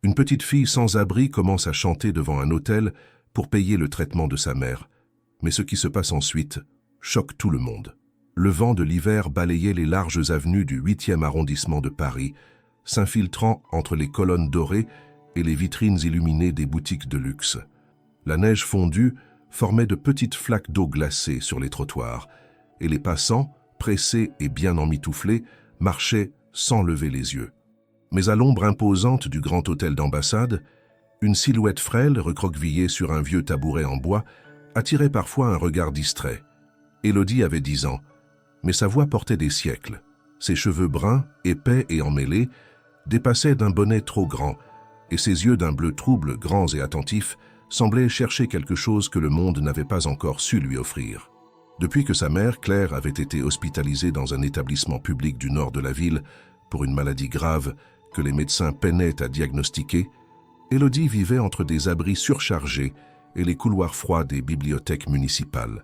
Une petite fille sans abri commence à chanter devant un hôtel pour payer le traitement de sa mère. Mais ce qui se passe ensuite choque tout le monde. Le vent de l'hiver balayait les larges avenues du 8e arrondissement de Paris, s'infiltrant entre les colonnes dorées et les vitrines illuminées des boutiques de luxe. La neige fondue formait de petites flaques d'eau glacée sur les trottoirs, et les passants, pressés et bien emmitouflés, marchaient sans lever les yeux. Mais à l'ombre imposante du grand hôtel d'ambassade, une silhouette frêle, recroquevillée sur un vieux tabouret en bois, attirait parfois un regard distrait. Élodie avait 10 ans, mais sa voix portait des siècles. Ses cheveux bruns, épais et emmêlés, dépassaient d'un bonnet trop grand, et ses yeux d'un bleu trouble, grands et attentifs, semblaient chercher quelque chose que le monde n'avait pas encore su lui offrir. Depuis que sa mère, Claire, avait été hospitalisée dans un établissement public du nord de la ville pour une maladie grave que les médecins peinaient à diagnostiquer, Élodie vivait entre des abris surchargés et les couloirs froids des bibliothèques municipales.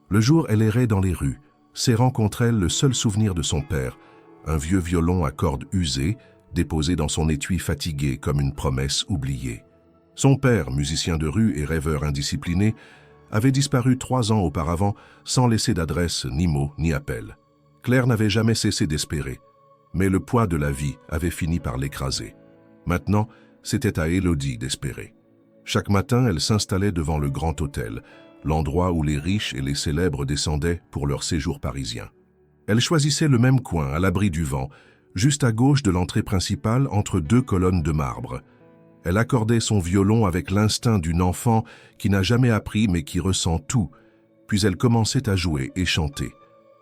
Le jour, elle errait dans les rues, serrant contre elle le seul souvenir de son père, un vieux violon à cordes usées, déposé dans son étui fatigué comme une promesse oubliée. Son père, musicien de rue et rêveur indiscipliné, avait disparu 3 ans auparavant sans laisser d'adresse, ni mot, ni appel. Claire n'avait jamais cessé d'espérer, mais le poids de la vie avait fini par l'écraser. Maintenant, c'était à Élodie d'espérer. Chaque matin, elle s'installait devant le grand hôtel, l'endroit où les riches et les célèbres descendaient pour leur séjour parisien. Elle choisissait le même coin, à l'abri du vent, juste à gauche de l'entrée principale entre 2 colonnes de marbre. Elle accordait son violon avec l'instinct d'une enfant qui n'a jamais appris mais qui ressent tout, puis elle commençait à jouer et chanter.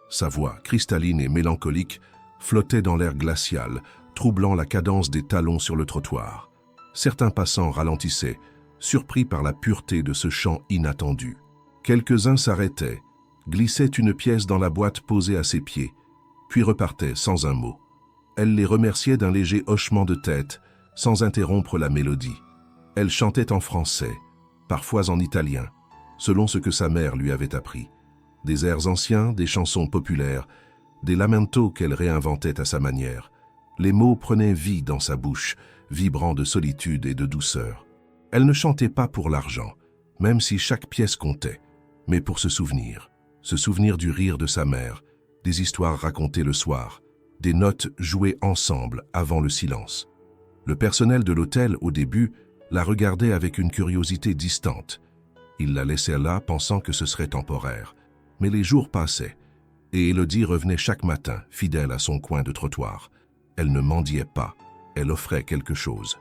Sa voix, cristalline et mélancolique, flottait dans l'air glacial, troublant la cadence des talons sur le trottoir. Certains passants ralentissaient, surpris par la pureté de ce chant inattendu. Quelques-uns s'arrêtaient, glissaient une pièce dans la boîte posée à ses pieds, puis repartaient sans un mot. Elle les remerciait d'un léger hochement de tête, sans interrompre la mélodie. Elle chantait en français, parfois en italien, selon ce que sa mère lui avait appris. Des airs anciens, des chansons populaires, des lamentos qu'elle réinventait à sa manière. Les mots prenaient vie dans sa bouche, vibrant de solitude et de douceur. Elle ne chantait pas pour l'argent, même si chaque pièce comptait, mais pour se souvenir du rire de sa mère, des histoires racontées le soir, des notes jouées ensemble avant le silence. Le personnel de l'hôtel, au début, la regardait avec une curiosité distante. Il la laissait là, pensant que ce serait temporaire. Mais les jours passaient, et Élodie revenait chaque matin, fidèle à son coin de trottoir. Elle ne mendiait pas, elle offrait quelque chose.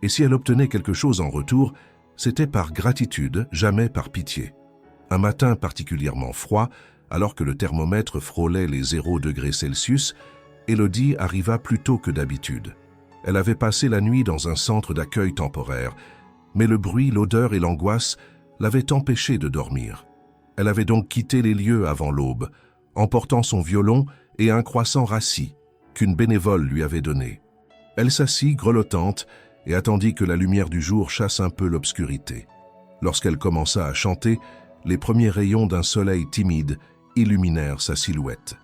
Et si elle obtenait quelque chose en retour, c'était par gratitude, jamais par pitié. Un matin particulièrement froid, alors que le thermomètre frôlait les 0 degrés Celsius, Élodie arriva plus tôt que d'habitude. Elle avait passé la nuit dans un centre d'accueil temporaire, mais le bruit, l'odeur et l'angoisse l'avaient empêchée de dormir. Elle avait donc quitté les lieux avant l'aube, emportant son violon et un croissant rassis qu'une bénévole lui avait donné. Elle s'assit, grelottante, et attendit que la lumière du jour chasse un peu l'obscurité. Lorsqu'elle commença à chanter, les premiers rayons d'un soleil timide illuminèrent sa silhouette.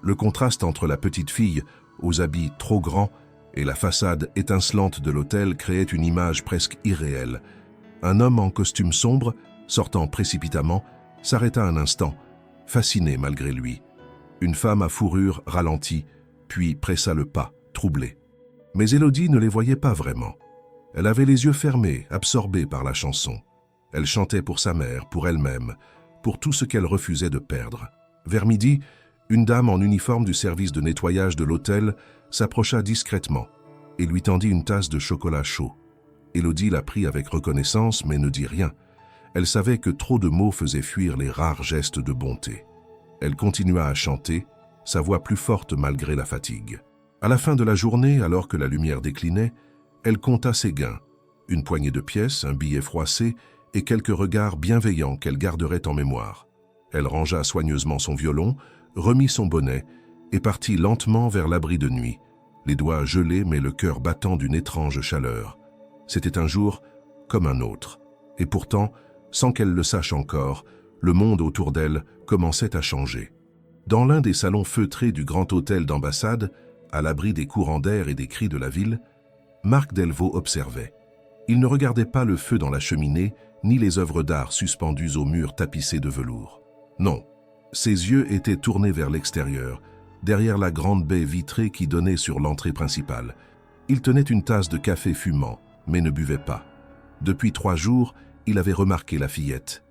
Le contraste entre la petite fille, aux habits trop grands, et la façade étincelante de l'hôtel créait une image presque irréelle. Un homme en costume sombre, sortant précipitamment, s'arrêta un instant, fasciné malgré lui. Une femme à fourrure ralentit, puis pressa le pas, troublée. Mais Élodie ne les voyait pas vraiment. Elle avait les yeux fermés, absorbée par la chanson. Elle chantait pour sa mère, pour elle-même, pour tout ce qu'elle refusait de perdre. Vers midi, une dame en uniforme du service de nettoyage de l'hôtel s'approcha discrètement et lui tendit une tasse de chocolat chaud. Élodie la prit avec reconnaissance, mais ne dit rien. Elle savait que trop de mots faisaient fuir les rares gestes de bonté. Elle continua à chanter, sa voix plus forte malgré la fatigue. À la fin de la journée, alors que la lumière déclinait, elle compta ses gains, une poignée de pièces, un billet froissé et quelques regards bienveillants qu'elle garderait en mémoire. Elle rangea soigneusement son violon, remit son bonnet et partit lentement vers l'abri de nuit, les doigts gelés mais le cœur battant d'une étrange chaleur. C'était un jour comme un autre, et pourtant, sans qu'elle le sache encore, le monde autour d'elle commençait à changer. Dans l'un des salons feutrés du grand hôtel d'ambassade, à l'abri des courants d'air et des cris de la ville, Marc Delvaux observait. Il ne regardait pas le feu dans la cheminée, ni les œuvres d'art suspendues aux murs tapissés de velours. Non, ses yeux étaient tournés vers l'extérieur, derrière la grande baie vitrée qui donnait sur l'entrée principale. Il tenait une tasse de café fumant, mais ne buvait pas. Depuis 3 jours, il avait remarqué la fillette.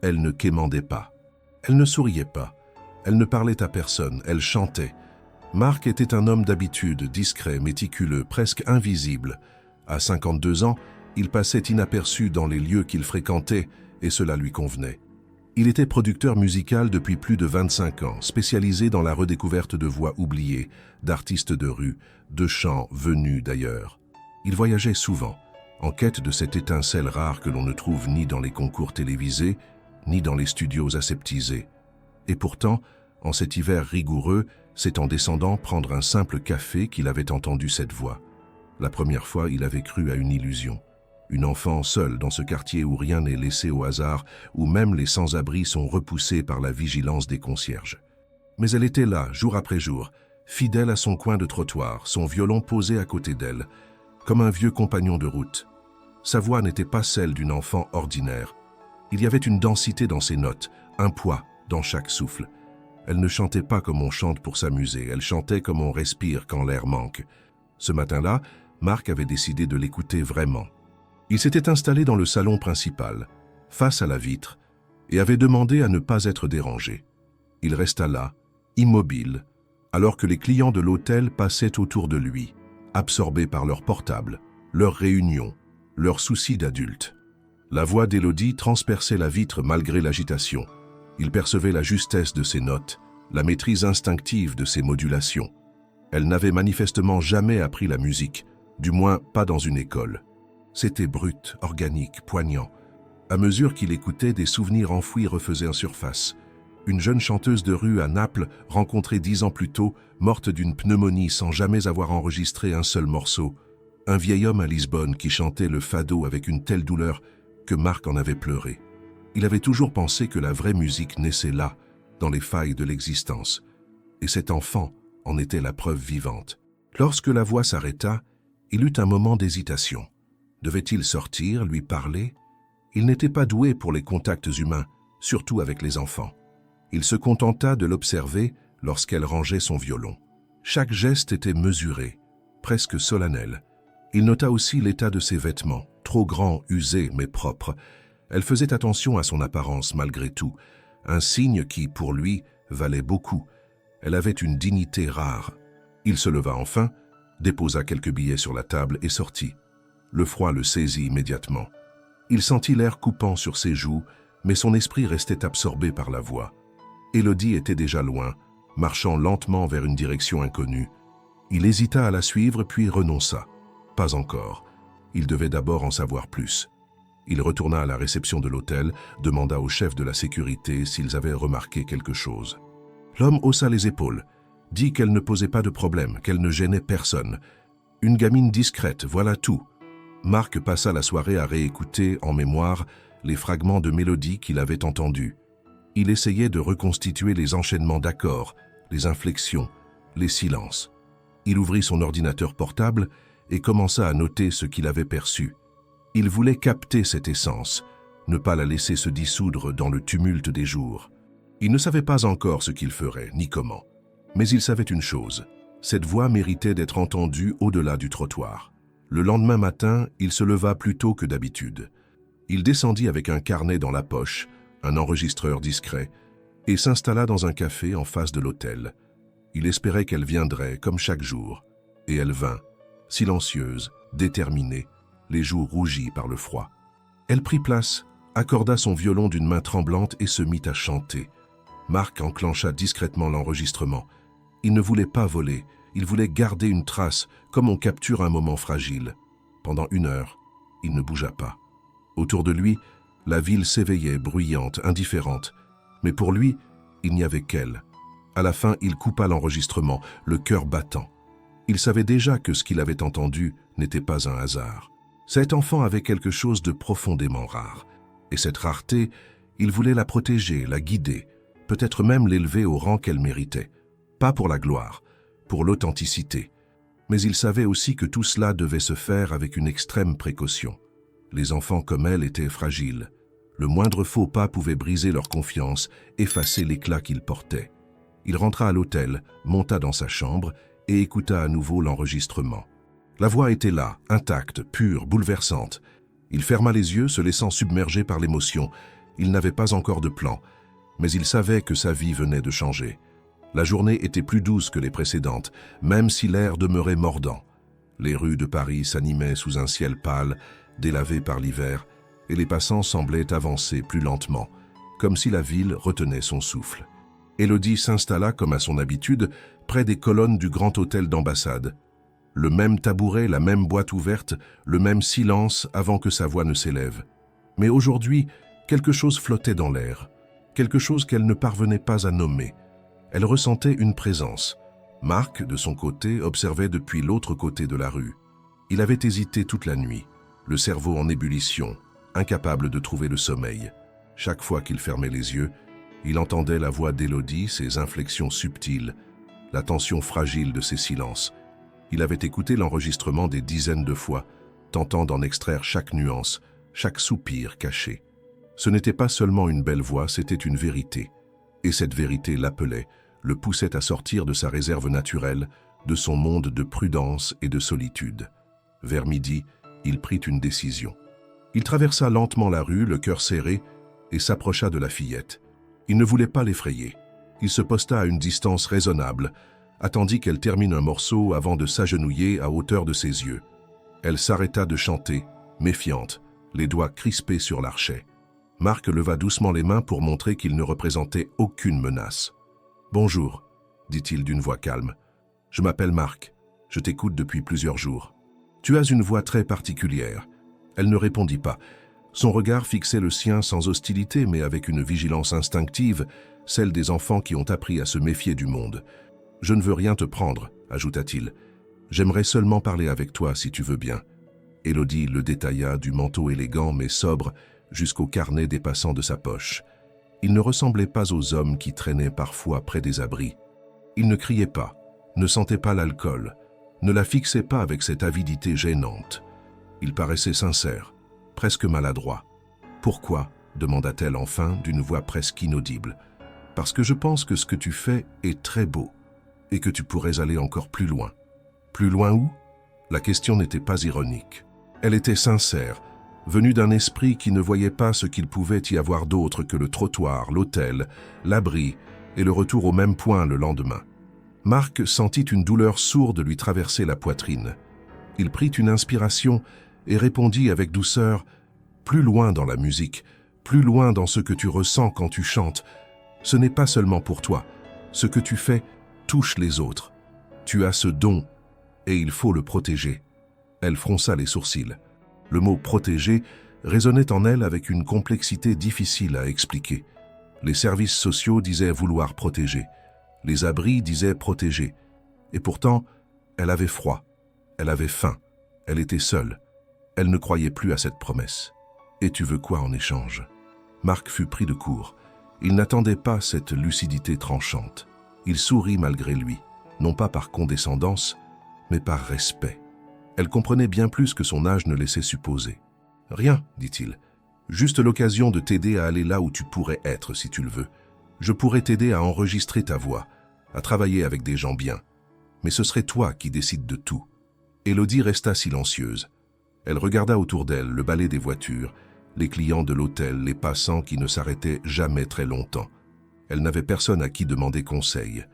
Elle ne quémandait pas. Elle ne souriait pas. Elle ne parlait à personne, elle chantait. Marc était un homme d'habitude, discret, méticuleux, presque invisible. À 52 ans, il passait inaperçu dans les lieux qu'il fréquentait et cela lui convenait. Il était producteur musical depuis plus de 25 ans, spécialisé dans la redécouverte de voix oubliées, d'artistes de rue, de chants venus d'ailleurs. Il voyageait souvent, en quête de cette étincelle rare que l'on ne trouve ni dans les concours télévisés, ni dans les studios aseptisés. Et pourtant, en cet hiver rigoureux, c'est en descendant prendre un simple café qu'il avait entendu cette voix. La première fois, il avait cru à une illusion. Une enfant seule dans ce quartier où rien n'est laissé au hasard, où même les sans-abri sont repoussés par la vigilance des concierges. Mais elle était là, jour après jour, fidèle à son coin de trottoir, son violon posé à côté d'elle, comme un vieux compagnon de route. Sa voix n'était pas celle d'une enfant ordinaire. Il y avait une densité dans ses notes, un poids dans chaque souffle. Elle ne chantait pas comme on chante pour s'amuser, elle chantait comme on respire quand l'air manque. Ce matin-là, Marc avait décidé de l'écouter vraiment. Il s'était installé dans le salon principal, face à la vitre, et avait demandé à ne pas être dérangé. Il resta là, immobile, alors que les clients de l'hôtel passaient autour de lui, absorbés par leurs portables, leurs réunions, leurs soucis d'adultes. La voix d'Élodie transperçait la vitre malgré l'agitation. Il percevait la justesse de ses notes, la maîtrise instinctive de ses modulations. Elle n'avait manifestement jamais appris la musique, du moins pas dans une école. C'était brut, organique, poignant. À mesure qu'il écoutait, des souvenirs enfouis refaisaient en surface. Une jeune chanteuse de rue à Naples, rencontrée 10 ans plus tôt, morte d'une pneumonie sans jamais avoir enregistré un seul morceau. Un vieil homme à Lisbonne qui chantait le fado avec une telle douleur que Marc en avait pleuré. Il avait toujours pensé que la vraie musique naissait là, dans les failles de l'existence. Et cet enfant en était la preuve vivante. Lorsque la voix s'arrêta, il eut un moment d'hésitation. Devait-il sortir, lui parler? Il n'était pas doué pour les contacts humains, surtout avec les enfants. Il se contenta de l'observer lorsqu'elle rangeait son violon. Chaque geste était mesuré, presque solennel. Il nota aussi l'état de ses vêtements, trop grands, usés, mais propres. Elle faisait attention à son apparence malgré tout, un signe qui, pour lui, valait beaucoup. Elle avait une dignité rare. Il se leva enfin, déposa quelques billets sur la table et sortit. Le froid le saisit immédiatement. Il sentit l'air coupant sur ses joues, mais son esprit restait absorbé par la voix. Élodie était déjà loin, marchant lentement vers une direction inconnue. Il hésita à la suivre puis renonça. Pas encore. Il devait d'abord en savoir plus. Il retourna à la réception de l'hôtel, demanda au chef de la sécurité s'ils avaient remarqué quelque chose. L'homme haussa les épaules, dit qu'elle ne posait pas de problème, qu'elle ne gênait personne. Une gamine discrète, voilà tout. Marc passa la soirée à réécouter en mémoire les fragments de mélodies qu'il avait entendus. Il essayait de reconstituer les enchaînements d'accords, les inflexions, les silences. Il ouvrit son ordinateur portable et commença à noter ce qu'il avait perçu. Il voulait capter cette essence, ne pas la laisser se dissoudre dans le tumulte des jours. Il ne savait pas encore ce qu'il ferait, ni comment. Mais il savait une chose, cette voix méritait d'être entendue au-delà du trottoir. Le lendemain matin, il se leva plus tôt que d'habitude. Il descendit avec un carnet dans la poche, un enregistreur discret, et s'installa dans un café en face de l'hôtel. Il espérait qu'elle viendrait, comme chaque jour. Et elle vint, silencieuse, déterminée, les joues rougies par le froid. Elle prit place, accorda son violon d'une main tremblante et se mit à chanter. Marc enclencha discrètement l'enregistrement. Il ne voulait pas voler, il voulait garder une trace, comme on capture un moment fragile. Pendant 1 heure, il ne bougea pas. Autour de lui, la ville s'éveillait, bruyante, indifférente. Mais pour lui, il n'y avait qu'elle. À la fin, il coupa l'enregistrement, le cœur battant. Il savait déjà que ce qu'il avait entendu n'était pas un hasard. Cet enfant avait quelque chose de profondément rare. Et cette rareté, il voulait la protéger, la guider, peut-être même l'élever au rang qu'elle méritait. Pas pour la gloire, pour l'authenticité. Mais il savait aussi que tout cela devait se faire avec une extrême précaution. Les enfants comme elle étaient fragiles. Le moindre faux pas pouvait briser leur confiance, effacer l'éclat qu'ils portaient. Il rentra à l'hôtel, monta dans sa chambre et écouta à nouveau l'enregistrement. La voix était là, intacte, pure, bouleversante. Il ferma les yeux, se laissant submerger par l'émotion. Il n'avait pas encore de plan, mais il savait que sa vie venait de changer. La journée était plus douce que les précédentes, même si l'air demeurait mordant. Les rues de Paris s'animaient sous un ciel pâle, délavé par l'hiver, et les passants semblaient avancer plus lentement, comme si la ville retenait son souffle. Élodie s'installa comme à son habitude, près des colonnes du grand hôtel d'ambassade. Le même tabouret, la même boîte ouverte, le même silence avant que sa voix ne s'élève. Mais aujourd'hui, quelque chose flottait dans l'air, quelque chose qu'elle ne parvenait pas à nommer. Elle ressentait une présence. Marc, de son côté, observait depuis l'autre côté de la rue. Il avait hésité toute la nuit, le cerveau en ébullition, incapable de trouver le sommeil. Chaque fois qu'il fermait les yeux, il entendait la voix d'Élodie, ses inflexions subtiles, la tension fragile de ses silences. Il avait écouté l'enregistrement des dizaines de fois, tentant d'en extraire chaque nuance, chaque soupir caché. Ce n'était pas seulement une belle voix, c'était une vérité. Et cette vérité l'appelait, le poussait à sortir de sa réserve naturelle, de son monde de prudence et de solitude. Vers midi, il prit une décision. Il traversa lentement la rue, le cœur serré, et s'approcha de la fillette. Il ne voulait pas l'effrayer. Il se posta à une distance raisonnable, attendit qu'elle termine un morceau avant de s'agenouiller à hauteur de ses yeux. Elle s'arrêta de chanter, méfiante, les doigts crispés sur l'archet. Marc leva doucement les mains pour montrer qu'il ne représentait aucune menace. « Bonjour », dit-il d'une voix calme. « Je m'appelle Marc. Je t'écoute depuis plusieurs jours. Tu as une voix très particulière. » Elle ne répondit pas. Son regard fixait le sien sans hostilité, mais avec une vigilance instinctive, celle des enfants qui ont appris à se méfier du monde. « Je ne veux rien te prendre », ajouta-t-il. « J'aimerais seulement parler avec toi, si tu veux bien. » Élodie le détailla du manteau élégant mais sobre jusqu'au carnet dépassant de sa poche. Il ne ressemblait pas aux hommes qui traînaient parfois près des abris. Il ne criait pas, ne sentait pas l'alcool, ne la fixait pas avec cette avidité gênante. Il paraissait sincère, presque maladroit. « Pourquoi ?» demanda-t-elle enfin d'une voix presque inaudible. « Parce que je pense que ce que tu fais est très beau et que tu pourrais aller encore plus loin. » Plus loin où? La question n'était pas ironique. Elle était sincère, venue d'un esprit qui ne voyait pas ce qu'il pouvait y avoir d'autre que le trottoir, l'hôtel, l'abri et le retour au même point le lendemain. Marc sentit une douleur sourde lui traverser la poitrine. Il prit une inspiration et répondit avec douceur « Plus loin dans la musique, plus loin dans ce que tu ressens quand tu chantes. Ce n'est pas seulement pour toi. Ce que tu fais touche les autres. Tu as ce don et il faut le protéger. » Elle fronça les sourcils. Le mot « protéger » résonnait en elle avec une complexité difficile à expliquer. Les services sociaux disaient vouloir protéger. Les abris disaient protéger. Et pourtant, elle avait froid. Elle avait faim. Elle était seule. Elle ne croyait plus à cette promesse. « Et tu veux quoi en échange ?» Marc fut pris de court. Il n'attendait pas cette lucidité tranchante. Il sourit malgré lui, non pas par condescendance, mais par respect. Elle comprenait bien plus que son âge ne laissait supposer. « Rien, dit-il. Juste l'occasion de t'aider à aller là où tu pourrais être, si tu le veux. Je pourrais t'aider à enregistrer ta voix, à travailler avec des gens bien. Mais ce serait toi qui décides de tout. » Élodie resta silencieuse. Elle regarda autour d'elle le balai des voitures, les clients de l'hôtel, les passants qui ne s'arrêtaient jamais très longtemps. Elle n'avait personne à qui demander conseil.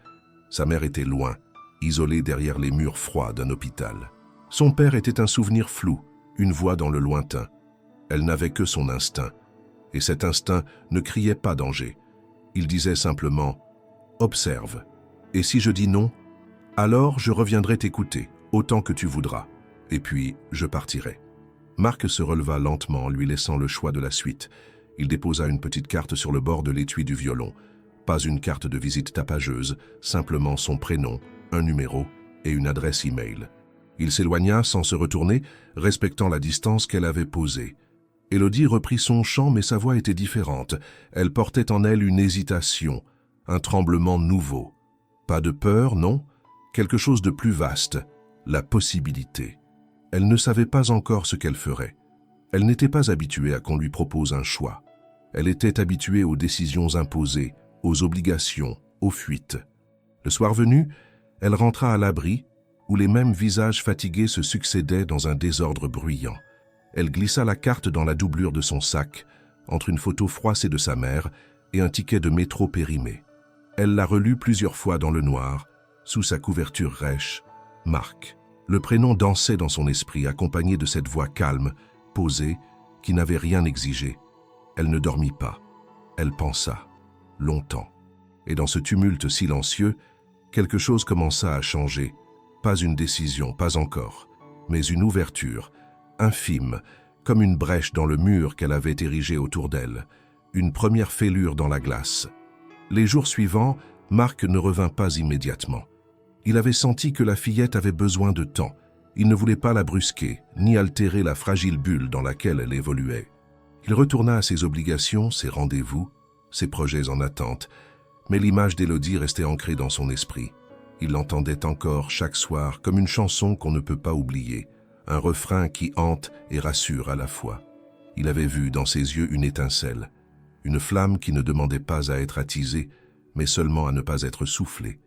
Sa mère était loin, isolée derrière les murs froids d'un hôpital. Son père était un souvenir flou, une voix dans le lointain. Elle n'avait que son instinct, et cet instinct ne criait pas danger. Il disait simplement « Observe, et si je dis non, alors je reviendrai t'écouter, autant que tu voudras, et puis je partirai. » Marc se releva lentement, lui laissant le choix de la suite. Il déposa une petite carte sur le bord de l'étui du violon. Pas une carte de visite tapageuse, simplement son prénom, un numéro et une adresse e-mail. Il s'éloigna sans se retourner, respectant la distance qu'elle avait posée. Élodie reprit son chant, mais sa voix était différente. Elle portait en elle une hésitation, un tremblement nouveau. Pas de peur, non, quelque chose de plus vaste, la possibilité. Elle ne savait pas encore ce qu'elle ferait. Elle n'était pas habituée à qu'on lui propose un choix. Elle était habituée aux décisions imposées, aux obligations, aux fuites. Le soir venu, elle rentra à l'abri, où les mêmes visages fatigués se succédaient dans un désordre bruyant. Elle glissa la carte dans la doublure de son sac, entre une photo froissée de sa mère et un ticket de métro périmé. Elle la relut plusieurs fois dans le noir, sous sa couverture rêche, Marc. Le prénom dansait dans son esprit, accompagné de cette voix calme, posée, qui n'avait rien exigé. Elle ne dormit pas. Elle pensa, longtemps. Et dans ce tumulte silencieux, quelque chose commença à changer. Pas une décision, pas encore, mais une ouverture, infime, comme une brèche dans le mur qu'elle avait érigé autour d'elle, une première fêlure dans la glace. Les jours suivants, Marc ne revint pas immédiatement. Il avait senti que la fillette avait besoin de temps. Il ne voulait pas la brusquer, ni altérer la fragile bulle dans laquelle elle évoluait. Il retourna à ses obligations, ses rendez-vous, ses projets en attente, mais l'image d'Élodie restait ancrée dans son esprit. Il l'entendait encore chaque soir comme une chanson qu'on ne peut pas oublier, un refrain qui hante et rassure à la fois. Il avait vu dans ses yeux une étincelle, une flamme qui ne demandait pas à être attisée, mais seulement à ne pas être soufflée.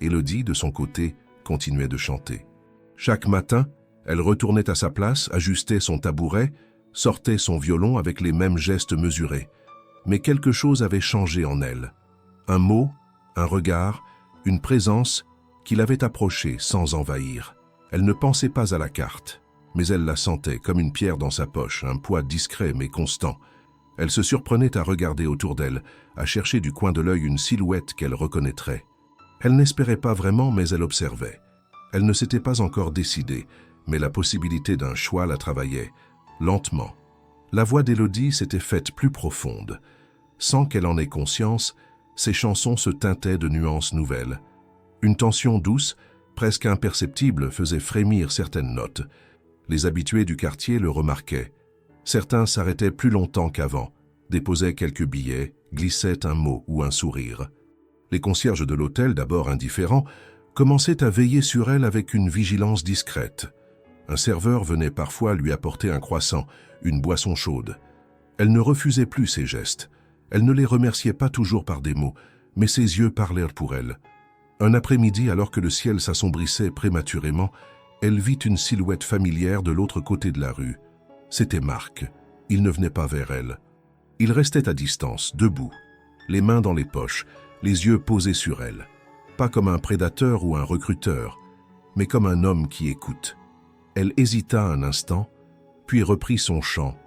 Élodie, de son côté, continuait de chanter. Chaque matin, elle retournait à sa place, ajustait son tabouret, sortait son violon avec les mêmes gestes mesurés. Mais quelque chose avait changé en elle. Un mot, un regard, une présence qui l'avait approchée sans envahir. Elle ne pensait pas à la carte, mais elle la sentait comme une pierre dans sa poche, un poids discret mais constant. Elle se surprenait à regarder autour d'elle, à chercher du coin de l'œil une silhouette qu'elle reconnaîtrait. Elle n'espérait pas vraiment, mais elle observait. Elle ne s'était pas encore décidée, mais la possibilité d'un choix la travaillait, lentement. La voix d'Élodie s'était faite plus profonde. Sans qu'elle en ait conscience, ses chansons se teintaient de nuances nouvelles. Une tension douce, presque imperceptible, faisait frémir certaines notes. Les habitués du quartier le remarquaient. Certains s'arrêtaient plus longtemps qu'avant, déposaient quelques billets, glissaient un mot ou un sourire. Les concierges de l'hôtel, d'abord indifférents, commençaient à veiller sur elle avec une vigilance discrète. Un serveur venait parfois lui apporter un croissant, une boisson chaude. Elle ne refusait plus ses gestes. Elle ne les remerciait pas toujours par des mots, mais ses yeux parlèrent pour elle. Un après-midi, alors que le ciel s'assombrissait prématurément, elle vit une silhouette familière de l'autre côté de la rue. C'était Marc. Il ne venait pas vers elle. Il restait à distance, debout, les mains dans les poches, les yeux posés sur elle. Pas comme un prédateur ou un recruteur, mais comme un homme qui écoute. Elle hésita un instant, puis reprit son chant,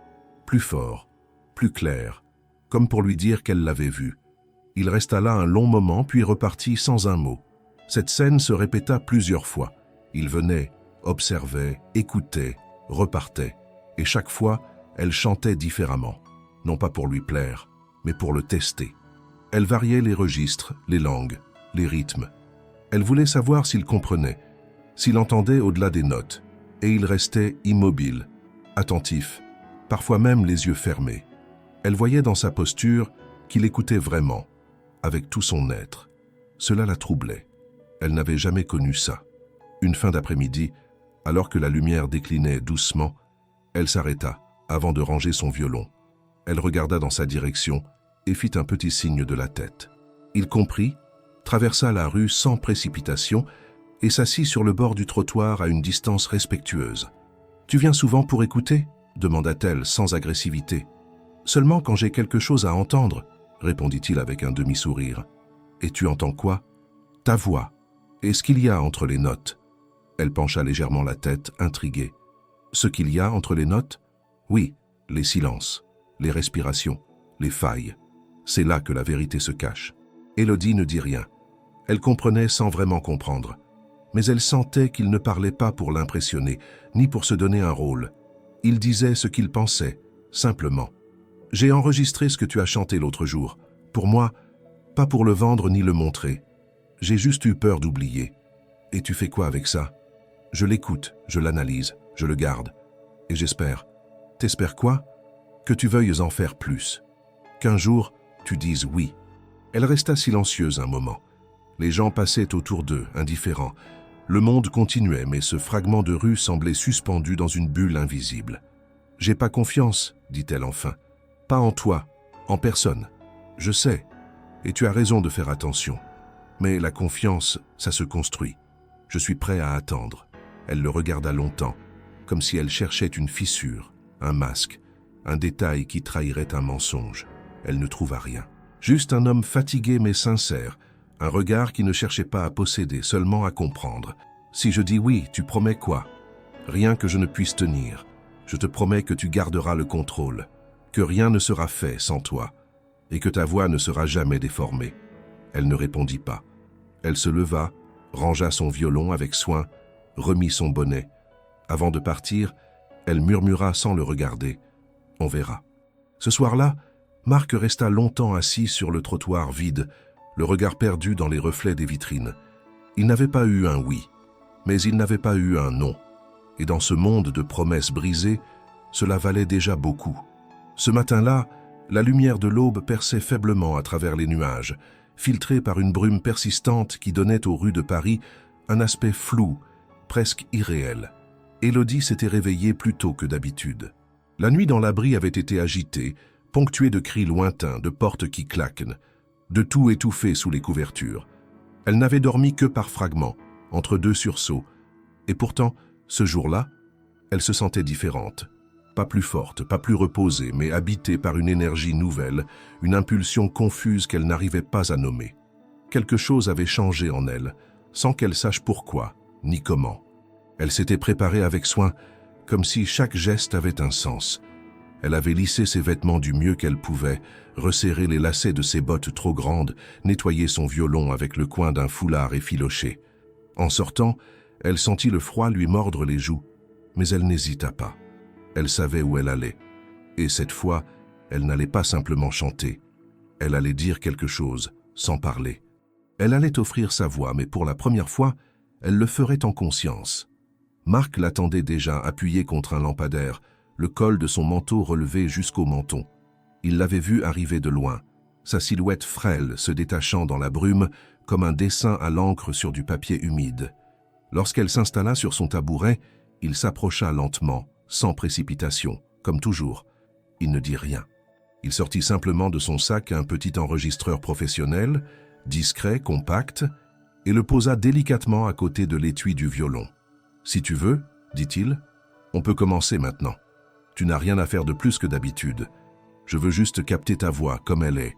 plus fort, plus clair, comme pour lui dire qu'elle l'avait vu. Il resta là un long moment, puis repartit sans un mot. Cette scène se répéta plusieurs fois. Il venait, observait, écoutait, repartait. Et chaque fois, elle chantait différemment. Non pas pour lui plaire, mais pour le tester. Elle variait les registres, les langues, les rythmes. Elle voulait savoir s'il comprenait, s'il entendait au-delà des notes. Et il restait immobile, attentif, parfois même les yeux fermés. Elle voyait dans sa posture qu'il écoutait vraiment, avec tout son être. Cela la troublait. Elle n'avait jamais connu ça. Une fin d'après-midi, alors que la lumière déclinait doucement, elle s'arrêta avant de ranger son violon. Elle regarda dans sa direction et fit un petit signe de la tête. Il comprit, traversa la rue sans précipitation et s'assit sur le bord du trottoir à une distance respectueuse. « Tu viens souvent pour écouter ?» demanda-t-elle sans agressivité. « Seulement quand j'ai quelque chose à entendre, » répondit-il avec un demi-sourire. « Et tu entends quoi ?»« Ta voix. Et ce qu'il y a entre les notes. » Elle pencha légèrement la tête, intriguée. « Ce qu'il y a entre les notes ? Oui, les silences, les respirations, les failles. C'est là que la vérité se cache. » Élodie ne dit rien. Elle comprenait sans vraiment comprendre. Mais elle sentait qu'il ne parlait pas pour l'impressionner, ni pour se donner un rôle. Il disait ce qu'il pensait, simplement. « J'ai enregistré ce que tu as chanté l'autre jour. Pour moi, pas pour le vendre ni le montrer. J'ai juste eu peur d'oublier. Et tu fais quoi avec ça ? Je l'écoute, je l'analyse, je le garde. Et j'espère. T'espères quoi ? Que tu veuilles en faire plus. Qu'un jour, tu dises oui. » Elle resta silencieuse un moment. Les gens passaient autour d'eux, indifférents. Le monde continuait, mais ce fragment de rue semblait suspendu dans une bulle invisible. « J'ai pas confiance, dit-elle enfin. Pas en toi, en personne. Je sais, et tu as raison de faire attention. Mais la confiance, ça se construit. Je suis prêt à attendre. » Elle le regarda longtemps, comme si elle cherchait une fissure, un masque, un détail qui trahirait un mensonge. Elle ne trouva rien. Juste un homme fatigué mais sincère, un regard qui ne cherchait pas à posséder, seulement à comprendre. « Si je dis oui, tu promets quoi ? » ?»« Rien que je ne puisse tenir. Je te promets que tu garderas le contrôle, que rien ne sera fait sans toi, et que ta voix ne sera jamais déformée. » Elle ne répondit pas. Elle se leva, rangea son violon avec soin, remit son bonnet. Avant de partir, elle murmura sans le regarder. « On verra. » Ce soir-là, Marc resta longtemps assis sur le trottoir vide, le regard perdu dans les reflets des vitrines. Il n'avait pas eu un oui, mais il n'avait pas eu un non. Et dans ce monde de promesses brisées, cela valait déjà beaucoup. Ce matin-là, la lumière de l'aube perçait faiblement à travers les nuages, filtrée par une brume persistante qui donnait aux rues de Paris un aspect flou, presque irréel. Élodie s'était réveillée plus tôt que d'habitude. La nuit dans l'abri avait été agitée, ponctuée de cris lointains, de portes qui claquent, de tout étouffé sous les couvertures. Elle n'avait dormi que par fragments, entre deux sursauts, et pourtant, ce jour-là, elle se sentait différente. Pas plus forte, pas plus reposée, mais habitée par une énergie nouvelle, une impulsion confuse qu'elle n'arrivait pas à nommer. Quelque chose avait changé en elle, sans qu'elle sache pourquoi, ni comment. Elle s'était préparée avec soin, comme si chaque geste avait un sens. Elle avait lissé ses vêtements du mieux qu'elle pouvait, resserré les lacets de ses bottes trop grandes, nettoyé son violon avec le coin d'un foulard effiloché. En sortant, elle sentit le froid lui mordre les joues, mais elle n'hésita pas. Elle savait où elle allait. Et cette fois, elle n'allait pas simplement chanter. Elle allait dire quelque chose, sans parler. Elle allait offrir sa voix, mais pour la première fois, elle le ferait en conscience. Marc l'attendait déjà, appuyé contre un lampadaire, le col de son manteau relevé jusqu'au menton. Il l'avait vu arriver de loin, sa silhouette frêle se détachant dans la brume comme un dessin à l'encre sur du papier humide. Lorsqu'elle s'installa sur son tabouret, il s'approcha lentement, sans précipitation, comme toujours. Il ne dit rien. Il sortit simplement de son sac un petit enregistreur professionnel, discret, compact, et le posa délicatement à côté de l'étui du violon. « Si tu veux, dit-il, on peut commencer maintenant. Tu n'as rien à faire de plus que d'habitude. Je veux juste capter ta voix comme elle est,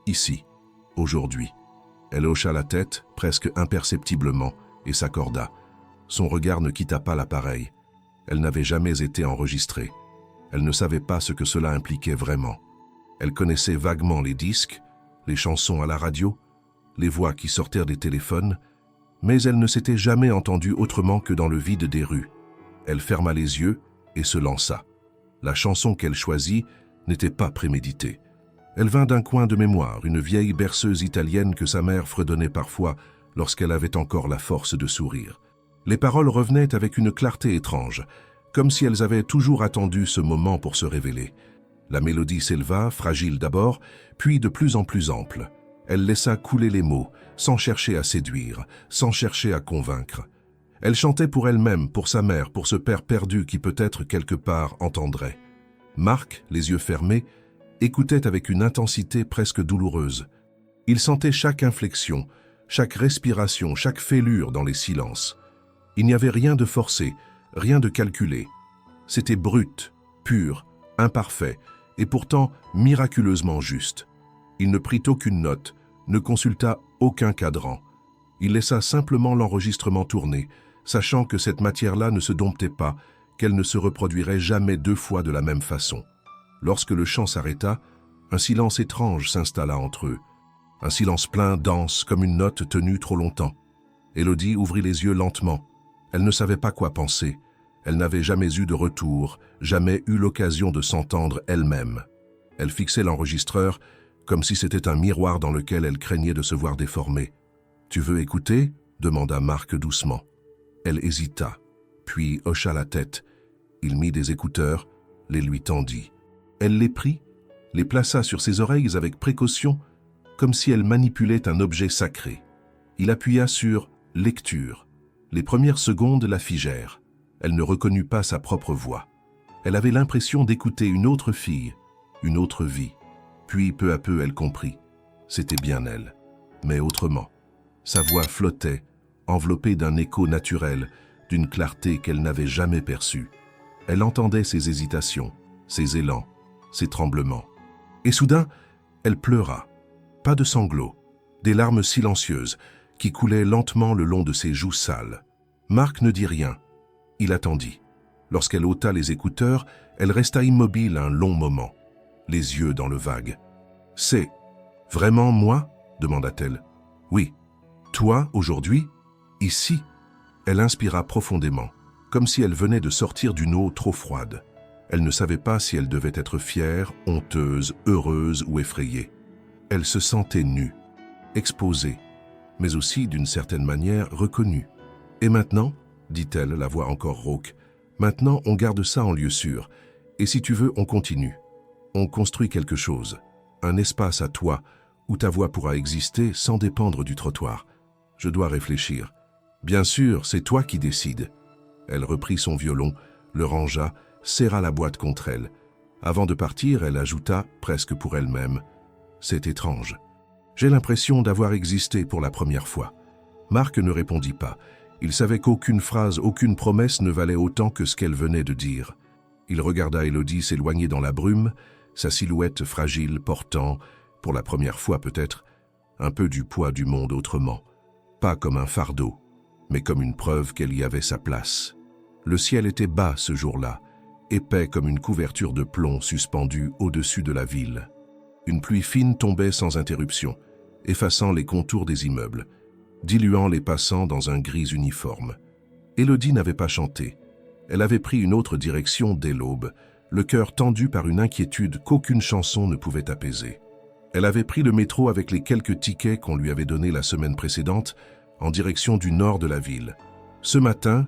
ici, aujourd'hui. » Elle hocha la tête, presque imperceptiblement, et s'accorda. Son regard ne quitta pas l'appareil. Elle n'avait jamais été enregistrée. Elle ne savait pas ce que cela impliquait vraiment. Elle connaissait vaguement les disques, les chansons à la radio, les voix qui sortirent des téléphones, mais elle ne s'était jamais entendue autrement que dans le vide des rues. Elle ferma les yeux et se lança. La chanson qu'elle choisit n'était pas préméditée. Elle vint d'un coin de mémoire, une vieille berceuse italienne que sa mère fredonnait parfois lorsqu'elle avait encore la force de sourire. Les paroles revenaient avec une clarté étrange, comme si elles avaient toujours attendu ce moment pour se révéler. La mélodie s'éleva, fragile d'abord, puis de plus en plus ample. Elle laissa couler les mots, sans chercher à séduire, sans chercher à convaincre. Elle chantait pour elle-même, pour sa mère, pour ce père perdu qui peut-être quelque part entendrait. Marc, les yeux fermés, écoutait avec une intensité presque douloureuse. Il sentait chaque inflexion, chaque respiration, chaque fêlure dans les silences. Il n'y avait rien de forcé, rien de calculé. C'était brut, pur, imparfait, et pourtant miraculeusement juste. Il ne prit aucune note, ne consulta aucun cadran. Il laissa simplement l'enregistrement tourner, sachant que cette matière-là ne se domptait pas, qu'elle ne se reproduirait jamais deux fois de la même façon. Lorsque le chant s'arrêta, un silence étrange s'installa entre eux. Un silence plein, dense, comme une note tenue trop longtemps. Élodie ouvrit les yeux lentement. Elle ne savait pas quoi penser. Elle n'avait jamais eu de retour, jamais eu l'occasion de s'entendre elle-même. Elle fixait l'enregistreur comme si c'était un miroir dans lequel elle craignait de se voir déformée. « Tu veux écouter ?» demanda Marc doucement. Elle hésita, puis hocha la tête. Il mit des écouteurs, les lui tendit. Elle les prit, les plaça sur ses oreilles avec précaution, comme si elle manipulait un objet sacré. Il appuya sur « lecture ». Les premières secondes la figèrent. Elle ne reconnut pas sa propre voix. Elle avait l'impression d'écouter une autre fille, une autre vie. Puis, peu à peu, elle comprit. C'était bien elle, mais autrement. Sa voix flottait, enveloppée d'un écho naturel, d'une clarté qu'elle n'avait jamais perçue. Elle entendait ses hésitations, ses élans, ses tremblements. Et soudain, elle pleura. Pas de sanglots, des larmes silencieuses qui coulaient lentement le long de ses joues sales. Marc ne dit rien. Il attendit. Lorsqu'elle ôta les écouteurs, elle resta immobile un long moment, les yeux dans le vague. « C'est vraiment moi ?» demanda-t-elle. « Oui. Toi, aujourd'hui, ici ?» Elle inspira profondément, comme si elle venait de sortir d'une eau trop froide. Elle ne savait pas si elle devait être fière, honteuse, heureuse ou effrayée. Elle se sentait nue, exposée, mais aussi, d'une certaine manière, reconnue. « Et maintenant ?» dit-elle, la voix encore rauque. « Maintenant, on garde ça en lieu sûr. Et si tu veux, on continue. On construit quelque chose, un espace à toi, où ta voix pourra exister sans dépendre du trottoir. Je dois réfléchir. Bien sûr, c'est toi qui décides. » Elle reprit son violon, le rangea, serra la boîte contre elle. Avant de partir, elle ajouta, presque pour elle-même, « C'est étrange. J'ai l'impression d'avoir existé pour la première fois. » Marc ne répondit pas. Il savait qu'aucune phrase, aucune promesse ne valait autant que ce qu'elle venait de dire. Il regarda Élodie s'éloigner dans la brume, sa silhouette fragile portant, pour la première fois peut-être, un peu du poids du monde autrement. Pas comme un fardeau, mais comme une preuve qu'elle y avait sa place. Le ciel était bas ce jour-là, épais comme une couverture de plomb suspendue au-dessus de la ville. Une pluie fine tombait sans interruption, effaçant les contours des immeubles, diluant les passants dans un gris uniforme. Élodie n'avait pas chanté. Elle avait pris une autre direction dès l'aube, le cœur tendu par une inquiétude qu'aucune chanson ne pouvait apaiser. Elle avait pris le métro avec les quelques tickets qu'on lui avait donnés la semaine précédente, en direction du nord de la ville. Ce matin,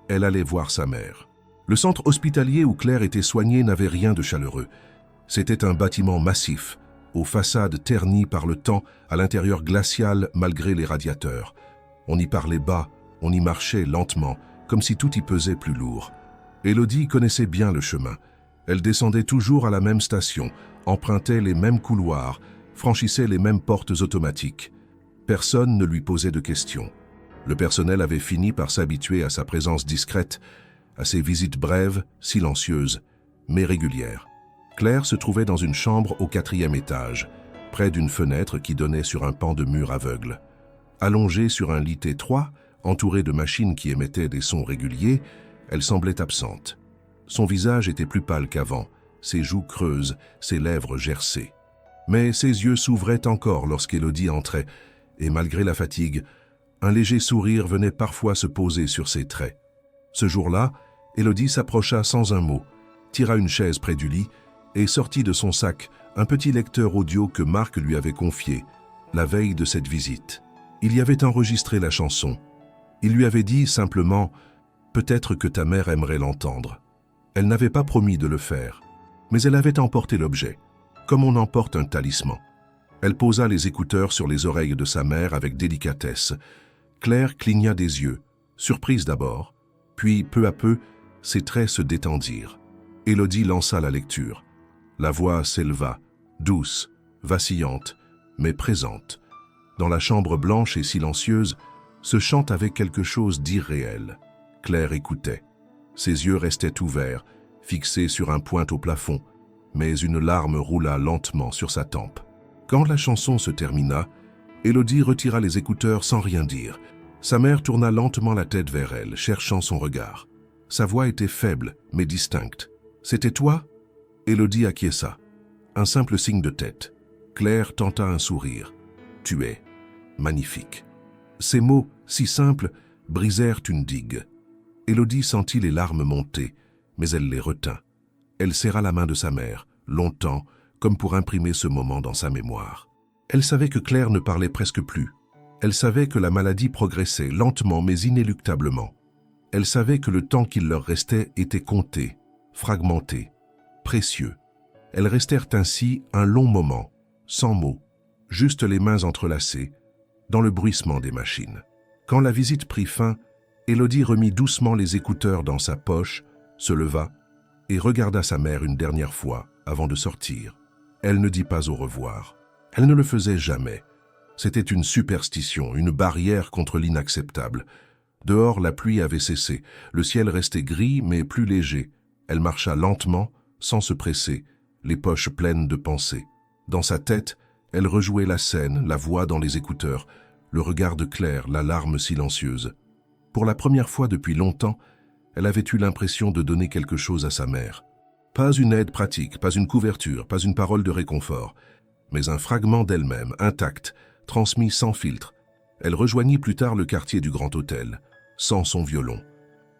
elle allait voir sa mère. Le centre hospitalier où Claire était soignée n'avait rien de chaleureux. C'était un bâtiment massif, aux façades ternies par le temps, à l'intérieur glacial malgré les radiateurs. On y parlait bas, on y marchait lentement, comme si tout y pesait plus lourd. Élodie connaissait bien le chemin. Elle descendait toujours à la même station, empruntait les mêmes couloirs, franchissait les mêmes portes automatiques. Personne ne lui posait de questions. Le personnel avait fini par s'habituer à sa présence discrète, à ses visites brèves, silencieuses, mais régulières. Claire se trouvait dans une chambre au 4e étage, près d'une fenêtre qui donnait sur un pan de mur aveugle. Allongée sur un lit étroit, entourée de machines qui émettaient des sons réguliers, elle semblait absente. Son visage était plus pâle qu'avant, ses joues creuses, ses lèvres gercées. Mais ses yeux s'ouvraient encore lorsqu'Élodie entrait, et malgré la fatigue, un léger sourire venait parfois se poser sur ses traits. Ce jour-là, Élodie s'approcha sans un mot, tira une chaise près du lit et sortit de son sac un petit lecteur audio que Marc lui avait confié, la veille de cette visite. Il y avait enregistré la chanson. Il lui avait dit simplement « Peut-être que ta mère aimerait l'entendre ». Elle n'avait pas promis de le faire, mais elle avait emporté l'objet, comme on emporte un talisman. Elle posa les écouteurs sur les oreilles de sa mère avec délicatesse. Claire cligna des yeux, surprise d'abord, puis peu à peu, ses traits se détendirent. Élodie lança la lecture. La voix s'éleva, douce, vacillante, mais présente. Dans la chambre blanche et silencieuse, ce chant avait quelque chose d'irréel. Claire écoutait. Ses yeux restaient ouverts, fixés sur un point au plafond, mais une larme roula lentement sur sa tempe. Quand la chanson se termina, Élodie retira les écouteurs sans rien dire. Sa mère tourna lentement la tête vers elle, cherchant son regard. Sa voix était faible, mais distincte. « C'était toi ?» Élodie acquiesça. Un simple signe de tête. Claire tenta un sourire. « Tu es magnifique. » Ces mots, si simples, brisèrent une digue. Élodie sentit les larmes monter, mais elle les retint. Elle serra la main de sa mère, longtemps, comme pour imprimer ce moment dans sa mémoire. Elle savait que Claire ne parlait presque plus. Elle savait que la maladie progressait, lentement mais inéluctablement. Elle savait que le temps qu'il leur restait était compté, fragmenté, précieux. Elles restèrent ainsi un long moment, sans mots, juste les mains entrelacées, dans le bruissement des machines. Quand la visite prit fin, Élodie remit doucement les écouteurs dans sa poche, se leva et regarda sa mère une dernière fois avant de sortir. Elle ne dit pas au revoir. Elle ne le faisait jamais. C'était une superstition, une barrière contre l'inacceptable. Dehors, la pluie avait cessé. Le ciel restait gris mais plus léger. Elle marcha lentement, sans se presser, les poches pleines de pensées. Dans sa tête, elle rejouait la scène, la voix dans les écouteurs, le regard clair, la larme silencieuse. Pour la première fois depuis longtemps, elle avait eu l'impression de donner quelque chose à sa mère. Pas une aide pratique, pas une couverture, pas une parole de réconfort, mais un fragment d'elle-même, intact, transmis sans filtre. Elle rejoignit plus tard le quartier du Grand Hôtel, sans son violon.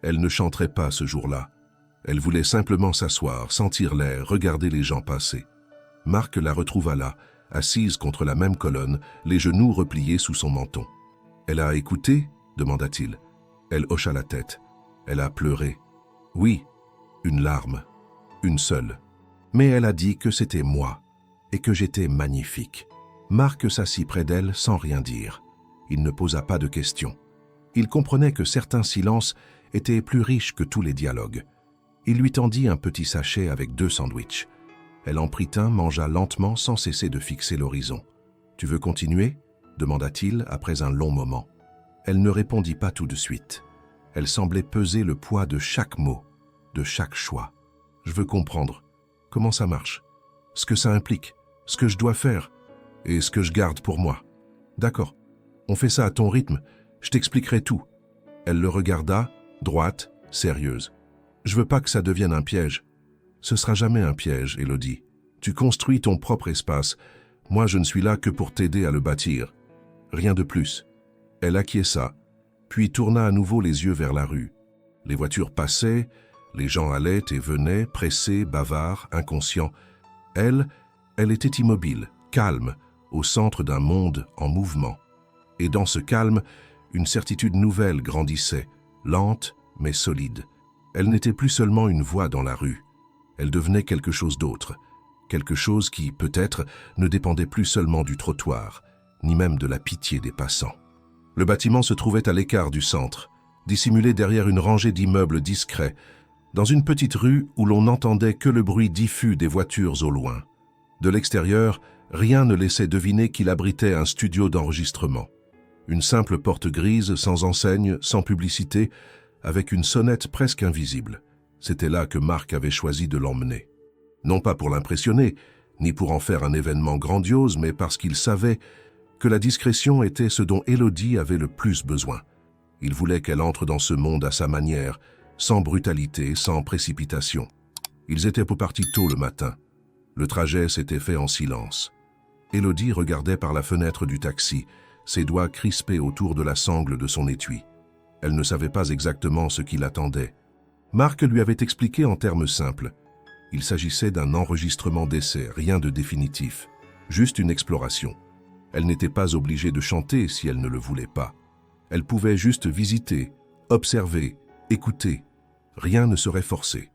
Elle ne chanterait pas ce jour-là. Elle voulait simplement s'asseoir, sentir l'air, regarder les gens passer. Marc la retrouva là, assise contre la même colonne, les genoux repliés sous son menton. « Elle a écouté ?» demanda-t-il. Elle hocha la tête. Elle a pleuré. Oui, une larme, une seule. Mais elle a dit que c'était moi et que j'étais magnifique. Marc s'assit près d'elle sans rien dire. Il ne posa pas de questions. Il comprenait que certains silences étaient plus riches que tous les dialogues. Il lui tendit un petit sachet avec 2 sandwichs. Elle en prit un, mangea lentement sans cesser de fixer l'horizon. « Tu veux continuer ?» demanda-t-il après un long moment. Elle ne répondit pas tout de suite. Elle semblait peser le poids de chaque mot, de chaque choix. « Je veux comprendre. Comment ça marche? Ce que ça implique, ce que je dois faire et ce que je garde pour moi. D'accord, on fait ça à ton rythme, je t'expliquerai tout. » Elle le regarda, droite, sérieuse. « Je veux pas que ça devienne un piège. » « Ce sera jamais un piège, Élodie. Tu construis ton propre espace. Moi, je ne suis là que pour t'aider à le bâtir. Rien de plus. » Elle acquiesça, puis tourna à nouveau les yeux vers la rue. Les voitures passaient, les gens allaient et venaient, pressés, bavards, inconscients. Elle était immobile, calme, au centre d'un monde en mouvement. Et dans ce calme, une certitude nouvelle grandissait, lente mais solide. Elle n'était plus seulement une voix dans la rue. Elle devenait quelque chose d'autre, quelque chose qui, peut-être, ne dépendait plus seulement du trottoir, ni même de la pitié des passants. Le bâtiment se trouvait à l'écart du centre, dissimulé derrière une rangée d'immeubles discrets, dans une petite rue où l'on n'entendait que le bruit diffus des voitures au loin. De l'extérieur, rien ne laissait deviner qu'il abritait un studio d'enregistrement. Une simple porte grise, sans enseigne, sans publicité, avec une sonnette presque invisible. C'était là que Marc avait choisi de l'emmener. Non pas pour l'impressionner, ni pour en faire un événement grandiose, mais parce qu'il savait que la discrétion était ce dont Élodie avait le plus besoin. Il voulait qu'elle entre dans ce monde à sa manière, sans brutalité, sans précipitation. Ils étaient partis tôt le matin. Le trajet s'était fait en silence. Élodie regardait par la fenêtre du taxi, ses doigts crispés autour de la sangle de son étui. Elle ne savait pas exactement ce qui l'attendait. Marc lui avait expliqué en termes simples. Il s'agissait d'un enregistrement d'essai, rien de définitif, juste une exploration. Elle n'était pas obligée de chanter si elle ne le voulait pas. Elle pouvait juste visiter, observer, écouter. Rien ne serait forcé.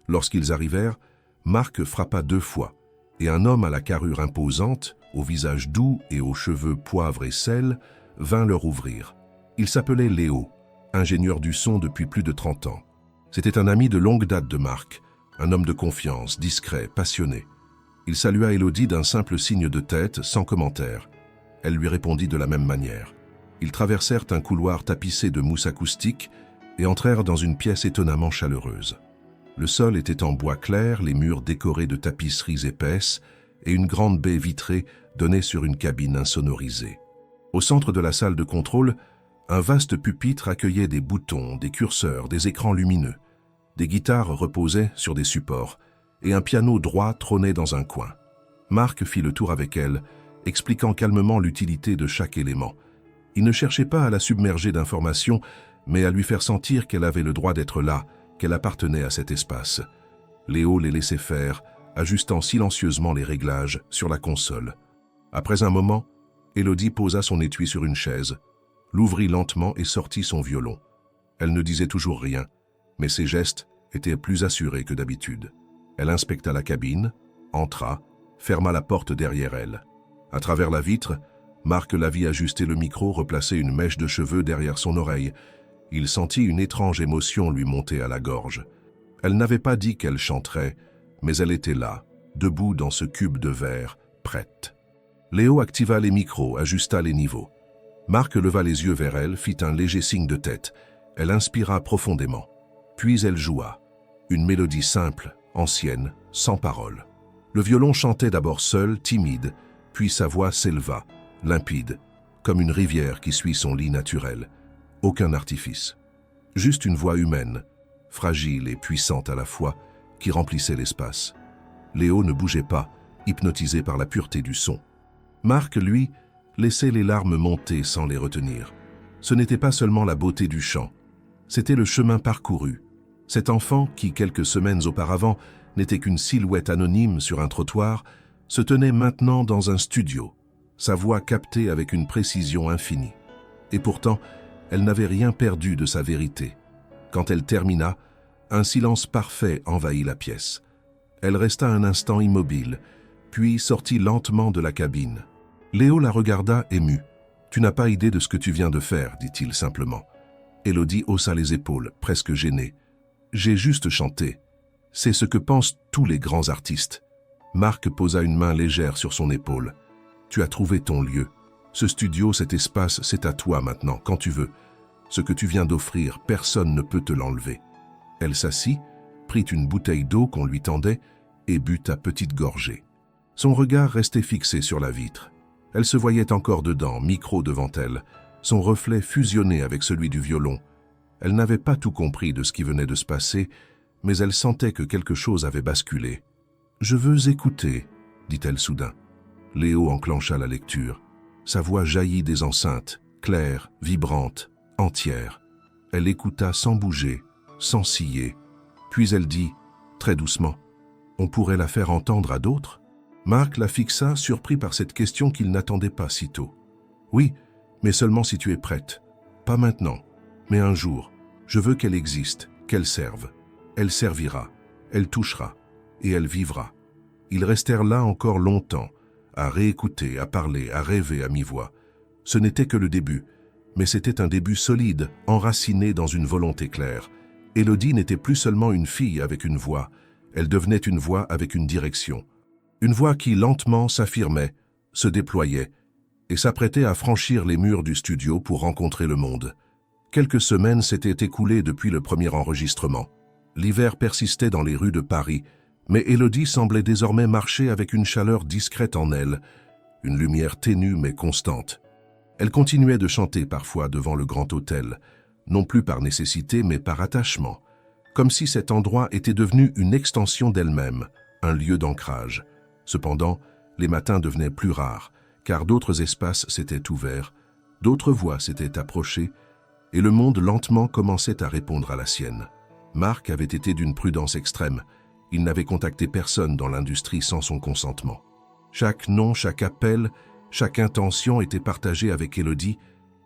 Lorsqu'ils arrivèrent, Marc frappa 2 fois, et un homme à la carrure imposante, au visage doux et aux cheveux poivre et sel, vint leur ouvrir. Il s'appelait Léo, ingénieur du son depuis plus de 30 ans. C'était un ami de longue date de Marc, un homme de confiance, discret, passionné. Il salua Élodie d'un simple signe de tête, sans commentaire. Elle lui répondit de la même manière. Ils traversèrent un couloir tapissé de mousse acoustique et entrèrent dans une pièce étonnamment chaleureuse. Le sol était en bois clair, les murs décorés de tapisseries épaisses et une grande baie vitrée donnait sur une cabine insonorisée. Au centre de la salle de contrôle, un vaste pupitre accueillait des boutons, des curseurs, des écrans lumineux. Des guitares reposaient sur des supports et un piano droit trônait dans un coin. Marc fit le tour avec elle, expliquant calmement l'utilité de chaque élément. Il ne cherchait pas à la submerger d'informations, mais à lui faire sentir qu'elle avait le droit d'être là, qu'elle appartenait à cet espace. Léo les laissait faire, ajustant silencieusement les réglages sur la console. Après un moment, Élodie posa son étui sur une chaise, l'ouvrit lentement et sortit son violon. Elle ne disait toujours rien, mais ses gestes étaient plus assurés que d'habitude. Elle inspecta la cabine, entra, ferma la porte derrière elle. À travers la vitre, Marc la vit ajuster le micro, replacer une mèche de cheveux derrière son oreille. Il sentit une étrange émotion lui monter à la gorge. Elle n'avait pas dit qu'elle chanterait, mais elle était là, debout dans ce cube de verre, prête. Léo activa les micros, ajusta les niveaux. Marc leva les yeux vers elle, fit un léger signe de tête. Elle inspira profondément. Puis elle joua. Une mélodie simple, ancienne, sans paroles. Le violon chantait d'abord seul, timide, puis sa voix s'éleva, limpide, comme une rivière qui suit son lit naturel. Aucun artifice. Juste une voix humaine, fragile et puissante à la fois, qui remplissait l'espace. Léo ne bougeait pas, hypnotisé par la pureté du son. Marc, lui, laissait les larmes monter sans les retenir. Ce n'était pas seulement la beauté du chant, c'était le chemin parcouru. Cet enfant, qui quelques semaines auparavant n'était qu'une silhouette anonyme sur un trottoir, se tenait maintenant dans un studio, sa voix captée avec une précision infinie. Et pourtant, elle n'avait rien perdu de sa vérité. Quand elle termina, un silence parfait envahit la pièce. Elle resta un instant immobile, puis sortit lentement de la cabine. Léo la regarda ému. « Tu n'as pas idée de ce que tu viens de faire, dit-il simplement. » Élodie haussa les épaules, presque gênée. « J'ai juste chanté. C'est ce que pensent tous les grands artistes. » Marc posa une main légère sur son épaule. « Tu as trouvé ton lieu. Ce studio, cet espace, c'est à toi maintenant, quand tu veux. Ce que tu viens d'offrir, personne ne peut te l'enlever. » Elle s'assit, prit une bouteille d'eau qu'on lui tendait et but à petites gorgées. Son regard restait fixé sur la vitre. Elle se voyait encore dedans, micro devant elle, son reflet fusionné avec celui du violon. Elle n'avait pas tout compris de ce qui venait de se passer, mais elle sentait que quelque chose avait basculé. « Je veux écouter, » dit-elle soudain. Léo enclencha la lecture. Sa voix jaillit des enceintes, claire, vibrante, entière. Elle écouta sans bouger, sans scier. Puis elle dit, très doucement, « On pourrait la faire entendre à d'autres ?» Marc la fixa, surpris par cette question qu'il n'attendait pas si tôt. « Oui, mais seulement si tu es prête. Pas maintenant, mais un jour. Je veux qu'elle existe, qu'elle serve. Elle servira, elle touchera, et elle vivra. » Ils restèrent là encore longtemps, à réécouter, à parler, à rêver à mi-voix. Ce n'était que le début, mais c'était un début solide, enraciné dans une volonté claire. Élodie n'était plus seulement une fille avec une voix, elle devenait une voix avec une direction. Une voix qui lentement s'affirmait, se déployait, et s'apprêtait à franchir les murs du studio pour rencontrer le monde. Quelques semaines s'étaient écoulées depuis le premier enregistrement. L'hiver persistait dans les rues de Paris, mais Élodie semblait désormais marcher avec une chaleur discrète en elle, une lumière ténue mais constante. Elle continuait de chanter parfois devant le grand hôtel, non plus par nécessité mais par attachement, comme si cet endroit était devenu une extension d'elle-même, un lieu d'ancrage. Cependant, les matins devenaient plus rares, car d'autres espaces s'étaient ouverts, d'autres voix s'étaient approchées, et le monde lentement commençait à répondre à la sienne. Marc avait été d'une prudence extrême. Il n'avait contacté personne dans l'industrie sans son consentement. Chaque nom, chaque appel, chaque intention était partagée avec Élodie,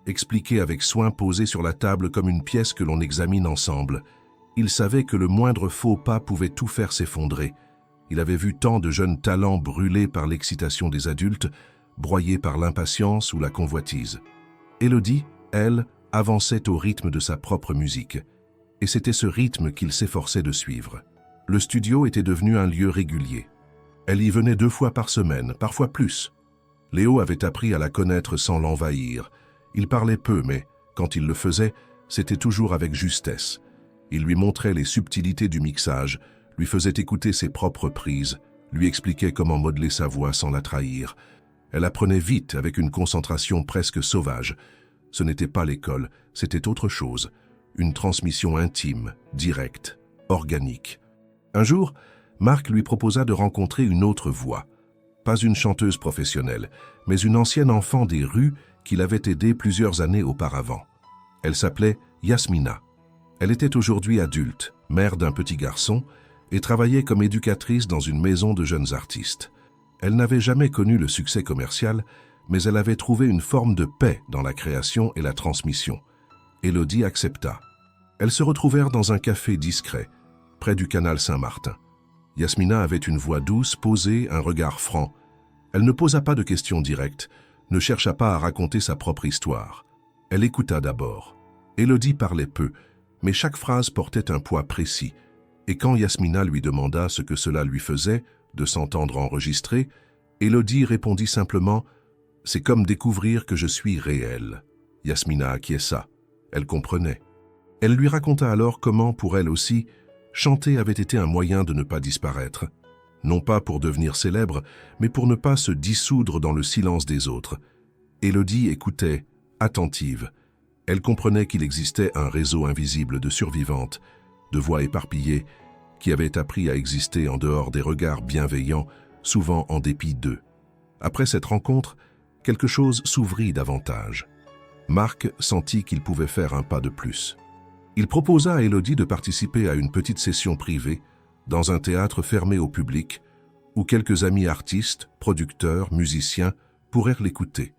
expliquée avec soin, posée sur la table comme une pièce que l'on examine ensemble. Il savait que le moindre faux pas pouvait tout faire s'effondrer. Il avait vu tant de jeunes talents brûlés par l'excitation des adultes, broyés par l'impatience ou la convoitise. Élodie, elle, avançait au rythme de sa propre musique. Et c'était ce rythme qu'il s'efforçait de suivre. Le studio était devenu un lieu régulier. Elle y venait 2 fois par semaine, parfois plus. Léo avait appris à la connaître sans l'envahir. Il parlait peu, mais quand il le faisait, c'était toujours avec justesse. Il lui montrait les subtilités du mixage, lui faisait écouter ses propres prises, lui expliquait comment modeler sa voix sans la trahir. Elle apprenait vite avec une concentration presque sauvage. Ce n'était pas l'école, c'était autre chose. Une transmission intime, directe, organique. Un jour, Marc lui proposa de rencontrer une autre voix. Pas une chanteuse professionnelle, mais une ancienne enfant des rues qu'il avait aidée plusieurs années auparavant. Elle s'appelait Yasmina. Elle était aujourd'hui adulte, mère d'un petit garçon, et travaillait comme éducatrice dans une maison de jeunes artistes. Elle n'avait jamais connu le succès commercial, mais elle avait trouvé une forme de paix dans la création et la transmission. Élodie accepta. Elles se retrouvèrent dans un café discret, près du canal Saint-Martin. Yasmina avait une voix douce, posée, un regard franc. Elle ne posa pas de questions directes, ne chercha pas à raconter sa propre histoire. Elle écouta d'abord. Élodie parlait peu, mais chaque phrase portait un poids précis. Et quand Yasmina lui demanda ce que cela lui faisait de s'entendre enregistrer, Élodie répondit simplement « C'est comme découvrir que je suis réelle ». Yasmina acquiesça. Elle comprenait. Elle lui raconta alors comment, pour elle aussi, chanter avait été un moyen de ne pas disparaître. Non pas pour devenir célèbre, mais pour ne pas se dissoudre dans le silence des autres. Élodie écoutait, attentive. Elle comprenait qu'il existait un réseau invisible de survivantes, de voix éparpillées, qui avaient appris à exister en dehors des regards bienveillants, souvent en dépit d'eux. Après cette rencontre, quelque chose s'ouvrit davantage. Marc sentit qu'il pouvait faire un pas de plus. Il proposa à Élodie de participer à une petite session privée, dans un théâtre fermé au public, où quelques amis artistes, producteurs, musiciens pourraient l'écouter.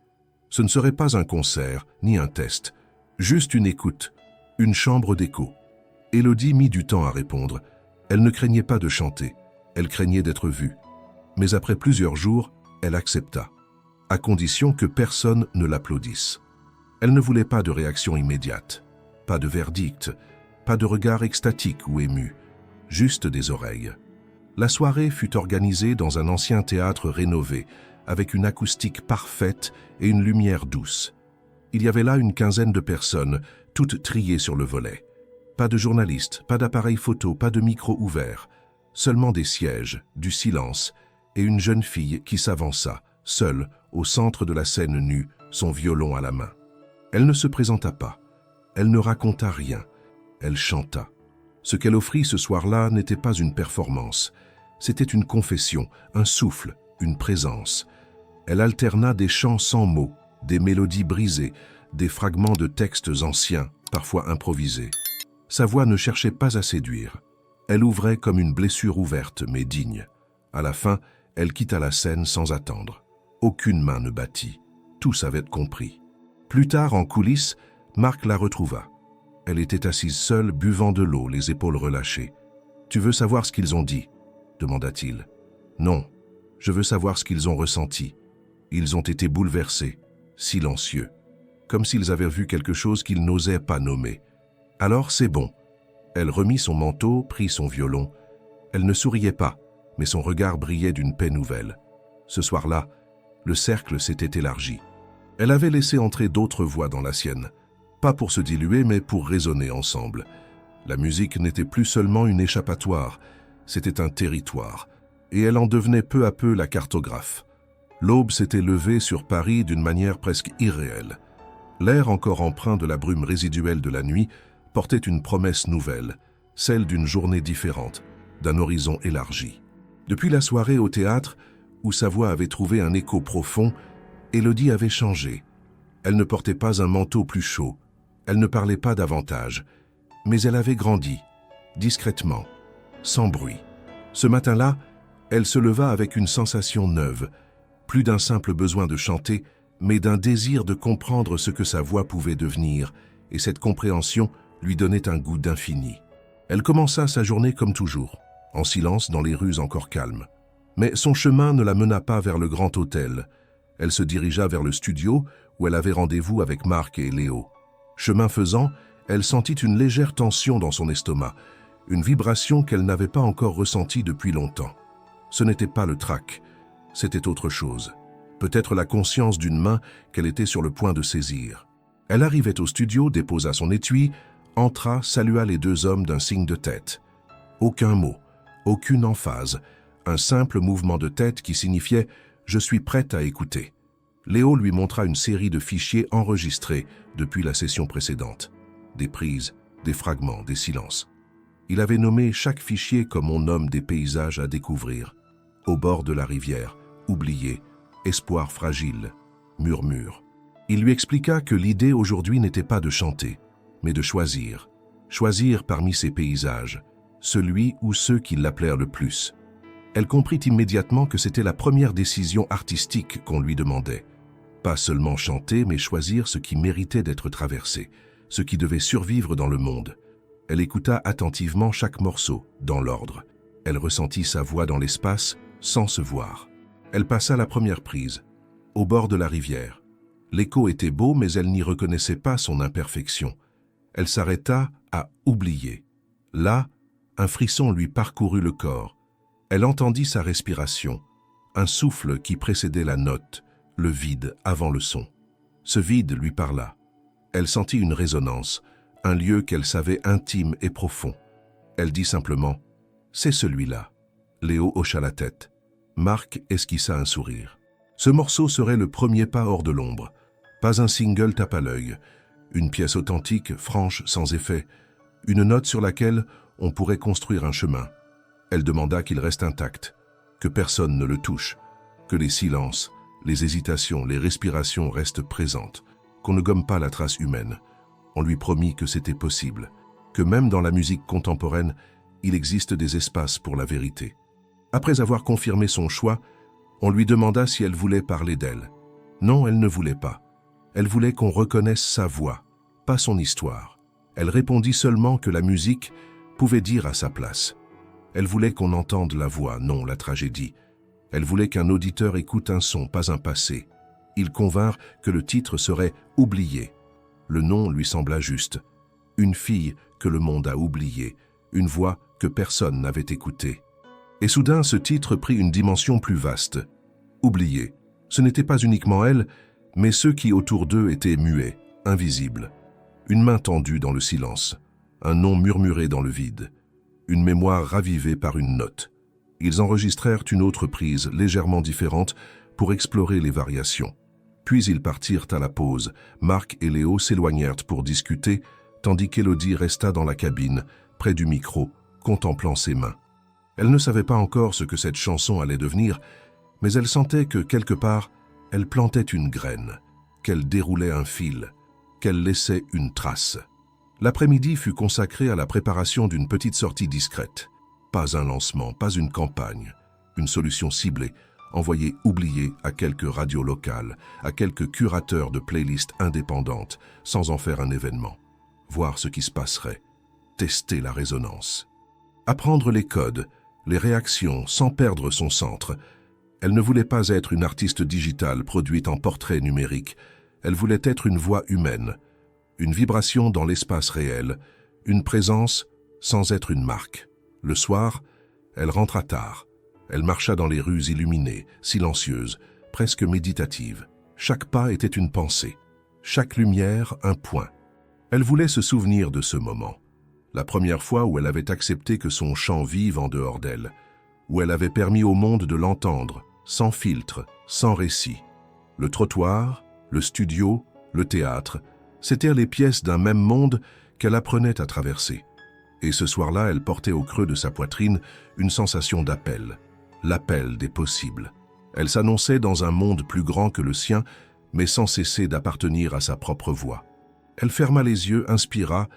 Ce ne serait pas un concert, ni un test, juste une écoute, une chambre d'écho. Élodie mit du temps à répondre. Elle ne craignait pas de chanter, elle craignait d'être vue. Mais après plusieurs jours, elle accepta, à condition que personne ne l'applaudisse. Elle ne voulait pas de réaction immédiate, pas de verdict, pas de regard extatique ou ému, juste des oreilles. La soirée fut organisée dans un ancien théâtre rénové, avec une acoustique parfaite et une lumière douce. Il y avait là une quinzaine de personnes, toutes triées sur le volet. Pas de journalistes, pas d'appareil photo, pas de micro ouvert. Seulement des sièges, du silence et une jeune fille qui s'avança, seule, au centre de la scène nue, son violon à la main. Elle ne se présenta pas. Elle ne raconta rien. Elle chanta. Ce qu'elle offrit ce soir-là n'était pas une performance. C'était une confession, un souffle, une présence. Elle alterna des chants sans mots, des mélodies brisées, des fragments de textes anciens, parfois improvisés. Sa voix ne cherchait pas à séduire. Elle ouvrait comme une blessure ouverte, mais digne. À la fin, elle quitta la scène sans attendre. Aucune main ne battit. Tous avaient compris. Plus tard, en coulisses, Marc la retrouva. Elle était assise seule, buvant de l'eau, les épaules relâchées. « Tu veux savoir ce qu'ils ont dit ?» demanda-t-il. « Non, je veux savoir ce qu'ils ont ressenti. » Ils ont été bouleversés, silencieux, comme s'ils avaient vu quelque chose qu'ils n'osaient pas nommer. « Alors c'est bon. » Elle remit son manteau, prit son violon. Elle ne souriait pas, mais son regard brillait d'une paix nouvelle. Ce soir-là, le cercle s'était élargi. Elle avait laissé entrer d'autres voix dans la sienne, pas pour se diluer, mais pour résonner ensemble. La musique n'était plus seulement une échappatoire, c'était un territoire, et elle en devenait peu à peu la cartographe. L'aube s'était levée sur Paris d'une manière presque irréelle. L'air encore empreint de la brume résiduelle de la nuit portait une promesse nouvelle, celle d'une journée différente, d'un horizon élargi. Depuis la soirée au théâtre, où sa voix avait trouvé un écho profond, Élodie avait changé. Elle ne portait pas un manteau plus chaud, elle ne parlait pas davantage, mais elle avait grandi, discrètement, sans bruit. Ce matin-là, elle se leva avec une sensation neuve, plus d'un simple besoin de chanter, mais d'un désir de comprendre ce que sa voix pouvait devenir, et cette compréhension lui donnait un goût d'infini. Elle commença sa journée comme toujours, en silence dans les rues encore calmes. Mais son chemin ne la mena pas vers le grand hôtel. Elle se dirigea vers le studio où elle avait rendez-vous avec Marc et Léo. Chemin faisant, elle sentit une légère tension dans son estomac, une vibration qu'elle n'avait pas encore ressentie depuis longtemps. Ce n'était pas le trac, c'était autre chose. Peut-être la conscience d'une main qu'elle était sur le point de saisir. Elle arrivait au studio, déposa son étui, entra, salua les deux hommes d'un signe de tête. Aucun mot, aucune emphase, un simple mouvement de tête qui signifiait « Je suis prête à écouter ». Léo lui montra une série de fichiers enregistrés depuis la session précédente. Des prises, des fragments, des silences. Il avait nommé chaque fichier comme on nomme des paysages à découvrir. Au bord de la rivière, oublié, espoir fragile, murmure. Il lui expliqua que l'idée aujourd'hui n'était pas de chanter, mais de choisir. Choisir parmi ces paysages, celui ou ceux qui l'appelèrent le plus. Elle comprit immédiatement que c'était la première décision artistique qu'on lui demandait. Pas seulement chanter, mais choisir ce qui méritait d'être traversé, ce qui devait survivre dans le monde. Elle écouta attentivement chaque morceau, dans l'ordre. Elle ressentit sa voix dans l'espace, sans se voir. Elle passa la première prise, au bord de la rivière. L'écho était beau, mais elle n'y reconnaissait pas son imperfection. Elle s'arrêta à oublier. Là, un frisson lui parcourut le corps. Elle entendit sa respiration, un souffle qui précédait la note, le vide avant le son. Ce vide lui parla. Elle sentit une résonance, un lieu qu'elle savait intime et profond. Elle dit simplement « C'est celui-là ». Léo hocha la tête. Marc esquissa un sourire. Ce morceau serait le premier pas hors de l'ombre. Pas un single tape à l'œil, une pièce authentique, franche, sans effet, une note sur laquelle on pourrait construire un chemin. Elle demanda qu'il reste intact, que personne ne le touche, que les silences, les hésitations, les respirations restent présentes, qu'on ne gomme pas la trace humaine. On lui promit que c'était possible, que même dans la musique contemporaine, il existe des espaces pour la vérité. Après avoir confirmé son choix, on lui demanda si elle voulait parler d'elle. Non, elle ne voulait pas. Elle voulait qu'on reconnaisse sa voix, pas son histoire. Elle répondit seulement que la musique pouvait dire à sa place. Elle voulait qu'on entende la voix, non la tragédie. Elle voulait qu'un auditeur écoute un son, pas un passé. Ils convinrent que le titre serait « Oublié ». Le nom lui sembla juste. Une fille que le monde a oubliée, une voix que personne n'avait écoutée. Et soudain, ce titre prit une dimension plus vaste. Oublié. Ce n'était pas uniquement elle, mais ceux qui autour d'eux étaient muets, invisibles. Une main tendue dans le silence, un nom murmuré dans le vide, une mémoire ravivée par une note. Ils enregistrèrent une autre prise, légèrement différente, pour explorer les variations. Puis ils partirent à la pause. Marc et Léo s'éloignèrent pour discuter, tandis qu'Élodie resta dans la cabine, près du micro, contemplant ses mains. Elle ne savait pas encore ce que cette chanson allait devenir, mais elle sentait que, quelque part, elle plantait une graine, qu'elle déroulait un fil, qu'elle laissait une trace. L'après-midi fut consacré à la préparation d'une petite sortie discrète. Pas un lancement, pas une campagne, une solution ciblée, envoyée oubliée à quelques radios locales, à quelques curateurs de playlists indépendantes, sans en faire un événement. Voir ce qui se passerait, tester la résonance. Apprendre les codes, les réactions, sans perdre son centre. Elle ne voulait pas être une artiste digitale produite en portrait numérique. Elle voulait être une voix humaine, une vibration dans l'espace réel, une présence sans être une marque. Le soir, elle rentra tard. Elle marcha dans les rues illuminées, silencieuses, presque méditatives. Chaque pas était une pensée, chaque lumière un point. Elle voulait se souvenir de ce moment. La première fois où elle avait accepté que son chant vive en dehors d'elle, où elle avait permis au monde de l'entendre, sans filtre, sans récit. Le trottoir, le studio, le théâtre, c'étaient les pièces d'un même monde qu'elle apprenait à traverser. Et ce soir-là, elle portait au creux de sa poitrine une sensation d'appel, l'appel des possibles. Elle s'annonçait dans un monde plus grand que le sien, mais sans cesser d'appartenir à sa propre voix. Elle ferma les yeux, inspira,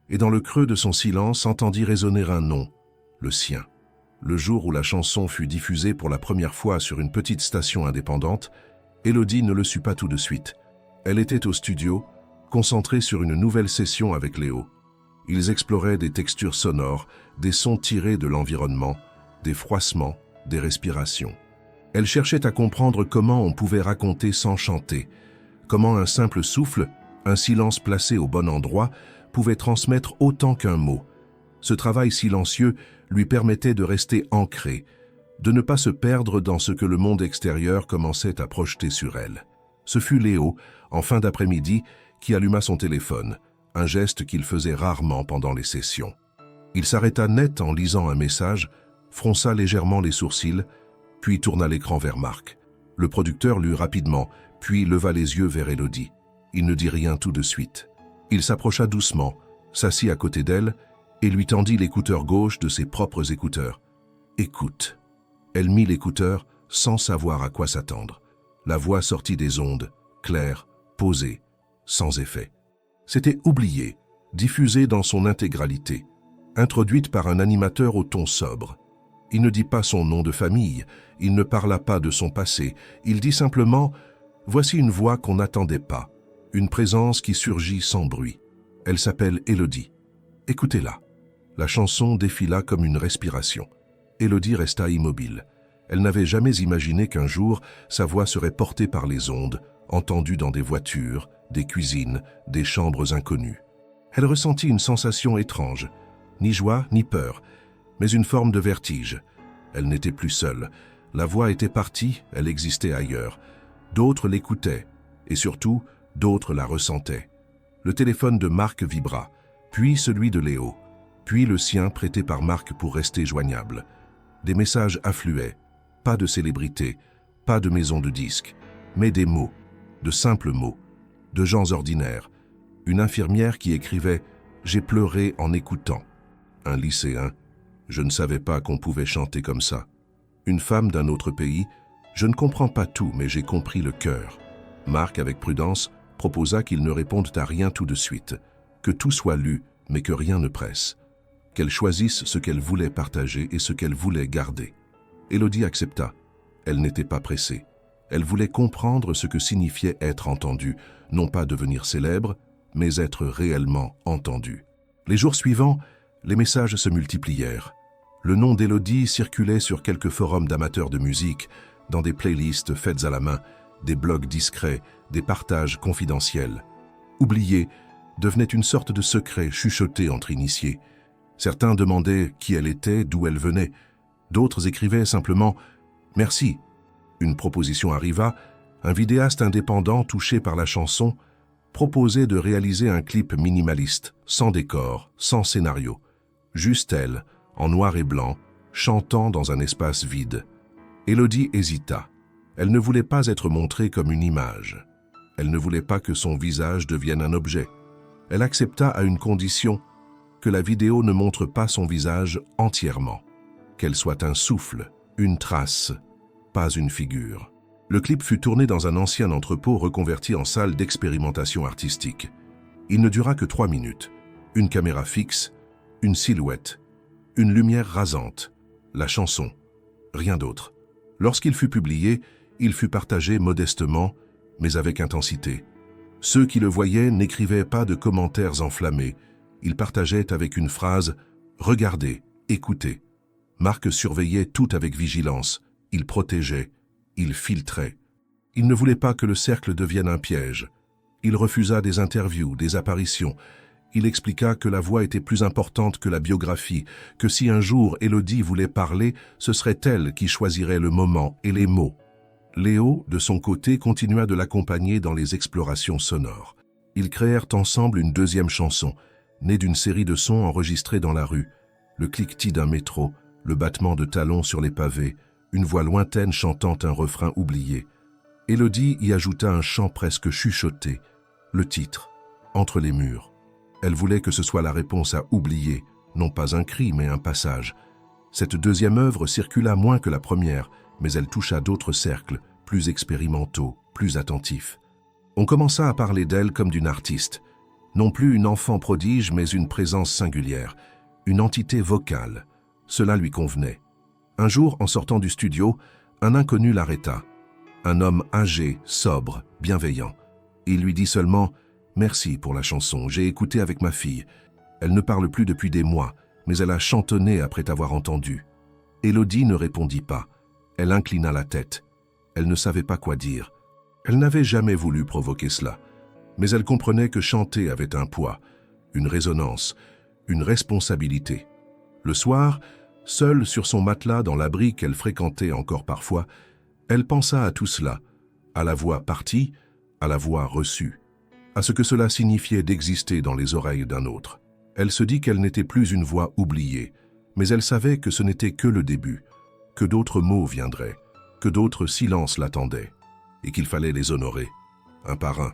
et dans le creux de son silence entendit résonner un nom, le sien. Le jour où la chanson fut diffusée pour la première fois sur une petite station indépendante, Élodie ne le sut pas tout de suite. Elle était au studio, concentrée sur une nouvelle session avec Léo. Ils exploraient des textures sonores, des sons tirés de l'environnement, des froissements, des respirations. Elle cherchait à comprendre comment on pouvait raconter sans chanter, comment un simple souffle, un silence placé au bon endroit, pouvait transmettre autant qu'un mot. Ce travail silencieux lui permettait de rester ancrée, de ne pas se perdre dans ce que le monde extérieur commençait à projeter sur elle. Ce fut Léo, en fin d'après-midi, qui alluma son téléphone, un geste qu'il faisait rarement pendant les sessions. Il s'arrêta net en lisant un message, fronça légèrement les sourcils, puis tourna l'écran vers Marc. Le producteur lut rapidement, puis leva les yeux vers Élodie. Il ne dit rien tout de suite. Il s'approcha doucement, s'assit à côté d'elle et lui tendit l'écouteur gauche de ses propres écouteurs. « Écoute ». Elle mit l'écouteur sans savoir à quoi s'attendre. La voix sortit des ondes, claire, posée, sans effet. C'était oublié, diffusé dans son intégralité, introduite par un animateur au ton sobre. Il ne dit pas son nom de famille, il ne parla pas de son passé, il dit simplement « Voici une voix qu'on n'attendait pas, une présence qui surgit sans bruit. Elle s'appelle Élodie. Écoutez-la. » La chanson défila comme une respiration. Élodie resta immobile. Elle n'avait jamais imaginé qu'un jour, sa voix serait portée par les ondes, entendue dans des voitures, des cuisines, des chambres inconnues. Elle ressentit une sensation étrange, ni joie ni peur, mais une forme de vertige. Elle n'était plus seule. La voix était partie, elle existait ailleurs. D'autres l'écoutaient, et surtout, d'autres la ressentaient. Le téléphone de Marc vibra, puis celui de Léo, puis le sien prêté par Marc pour rester joignable. Des messages affluaient, pas de célébrités, pas de maisons de disques, mais des mots, de simples mots, de gens ordinaires. Une infirmière qui écrivait « J'ai pleuré en écoutant ». Un lycéen « Je ne savais pas qu'on pouvait chanter comme ça ». Une femme d'un autre pays « Je ne comprends pas tout, mais j'ai compris le cœur ». Marc, avec prudence, proposa qu'ils ne répondent à rien tout de suite, que tout soit lu, mais que rien ne presse. Qu'elle choisisse ce qu'elle voulait partager et ce qu'elle voulait garder. Élodie accepta. Elle n'était pas pressée. Elle voulait comprendre ce que signifiait être entendue, non pas devenir célèbre, mais être réellement entendue. Les jours suivants, les messages se multiplièrent. Le nom d'Élodie circulait sur quelques forums d'amateurs de musique, dans des playlists faites à la main, des blogs discrets, des partages confidentiels. Oubliée devenait une sorte de secret chuchoté entre initiés. Certains demandaient qui elle était, d'où elle venait. D'autres écrivaient simplement « Merci ». Une proposition arriva, un vidéaste indépendant touché par la chanson proposait de réaliser un clip minimaliste, sans décor, sans scénario. Juste elle, en noir et blanc, chantant dans un espace vide. Élodie hésita. Elle ne voulait pas être montrée comme une image. Elle ne voulait pas que son visage devienne un objet. Elle accepta à une condition, que la vidéo ne montre pas son visage entièrement. Qu'elle soit un souffle, une trace, pas une figure. Le clip fut tourné dans un ancien entrepôt reconverti en salle d'expérimentation artistique. Il ne dura que 3 minutes. Une caméra fixe, une silhouette, une lumière rasante, la chanson, rien d'autre. Lorsqu'il fut publié, il fut partagé modestement, mais avec intensité. Ceux qui le voyaient n'écrivaient pas de commentaires enflammés. Ils partageaient avec une phrase « Regardez, écoutez ». Marc surveillait tout avec vigilance. Il protégeait, il filtrait. Il ne voulait pas que le cercle devienne un piège. Il refusa des interviews, des apparitions. Il expliqua que la voix était plus importante que la biographie, que si un jour Élodie voulait parler, ce serait elle qui choisirait le moment et les mots. Léo, de son côté, continua de l'accompagner dans les explorations sonores. Ils créèrent ensemble une deuxième chanson, née d'une série de sons enregistrés dans la rue. Le cliquetis d'un métro, le battement de talons sur les pavés, une voix lointaine chantant un refrain oublié. Élodie y ajouta un chant presque chuchoté, le titre, « Entre les murs ». Elle voulait que ce soit la réponse à oublier, non pas un cri mais un passage. Cette deuxième œuvre circula moins que la première, mais elle toucha d'autres cercles, plus expérimentaux, plus attentifs. On commença à parler d'elle comme d'une artiste, non plus une enfant prodige mais une présence singulière, une entité vocale. Cela lui convenait. Un jour, en sortant du studio, un inconnu l'arrêta. Un homme âgé, sobre, bienveillant. Il lui dit seulement « Merci pour la chanson, j'ai écouté avec ma fille. Elle ne parle plus depuis des mois, mais elle a chantonné après t'avoir entendu. » Élodie ne répondit pas. Elle inclina la tête. Elle ne savait pas quoi dire. Elle n'avait jamais voulu provoquer cela. Mais elle comprenait que chanter avait un poids, une résonance, une responsabilité. Le soir, seule sur son matelas dans l'abri qu'elle fréquentait encore parfois, elle pensa à tout cela, à la voix partie, à la voix reçue, à ce que cela signifiait d'exister dans les oreilles d'un autre. Elle se dit qu'elle n'était plus une voix oubliée, mais elle savait que ce n'était que le début, que d'autres mots viendraient, que d'autres silences l'attendaient, et qu'il fallait les honorer, un par un.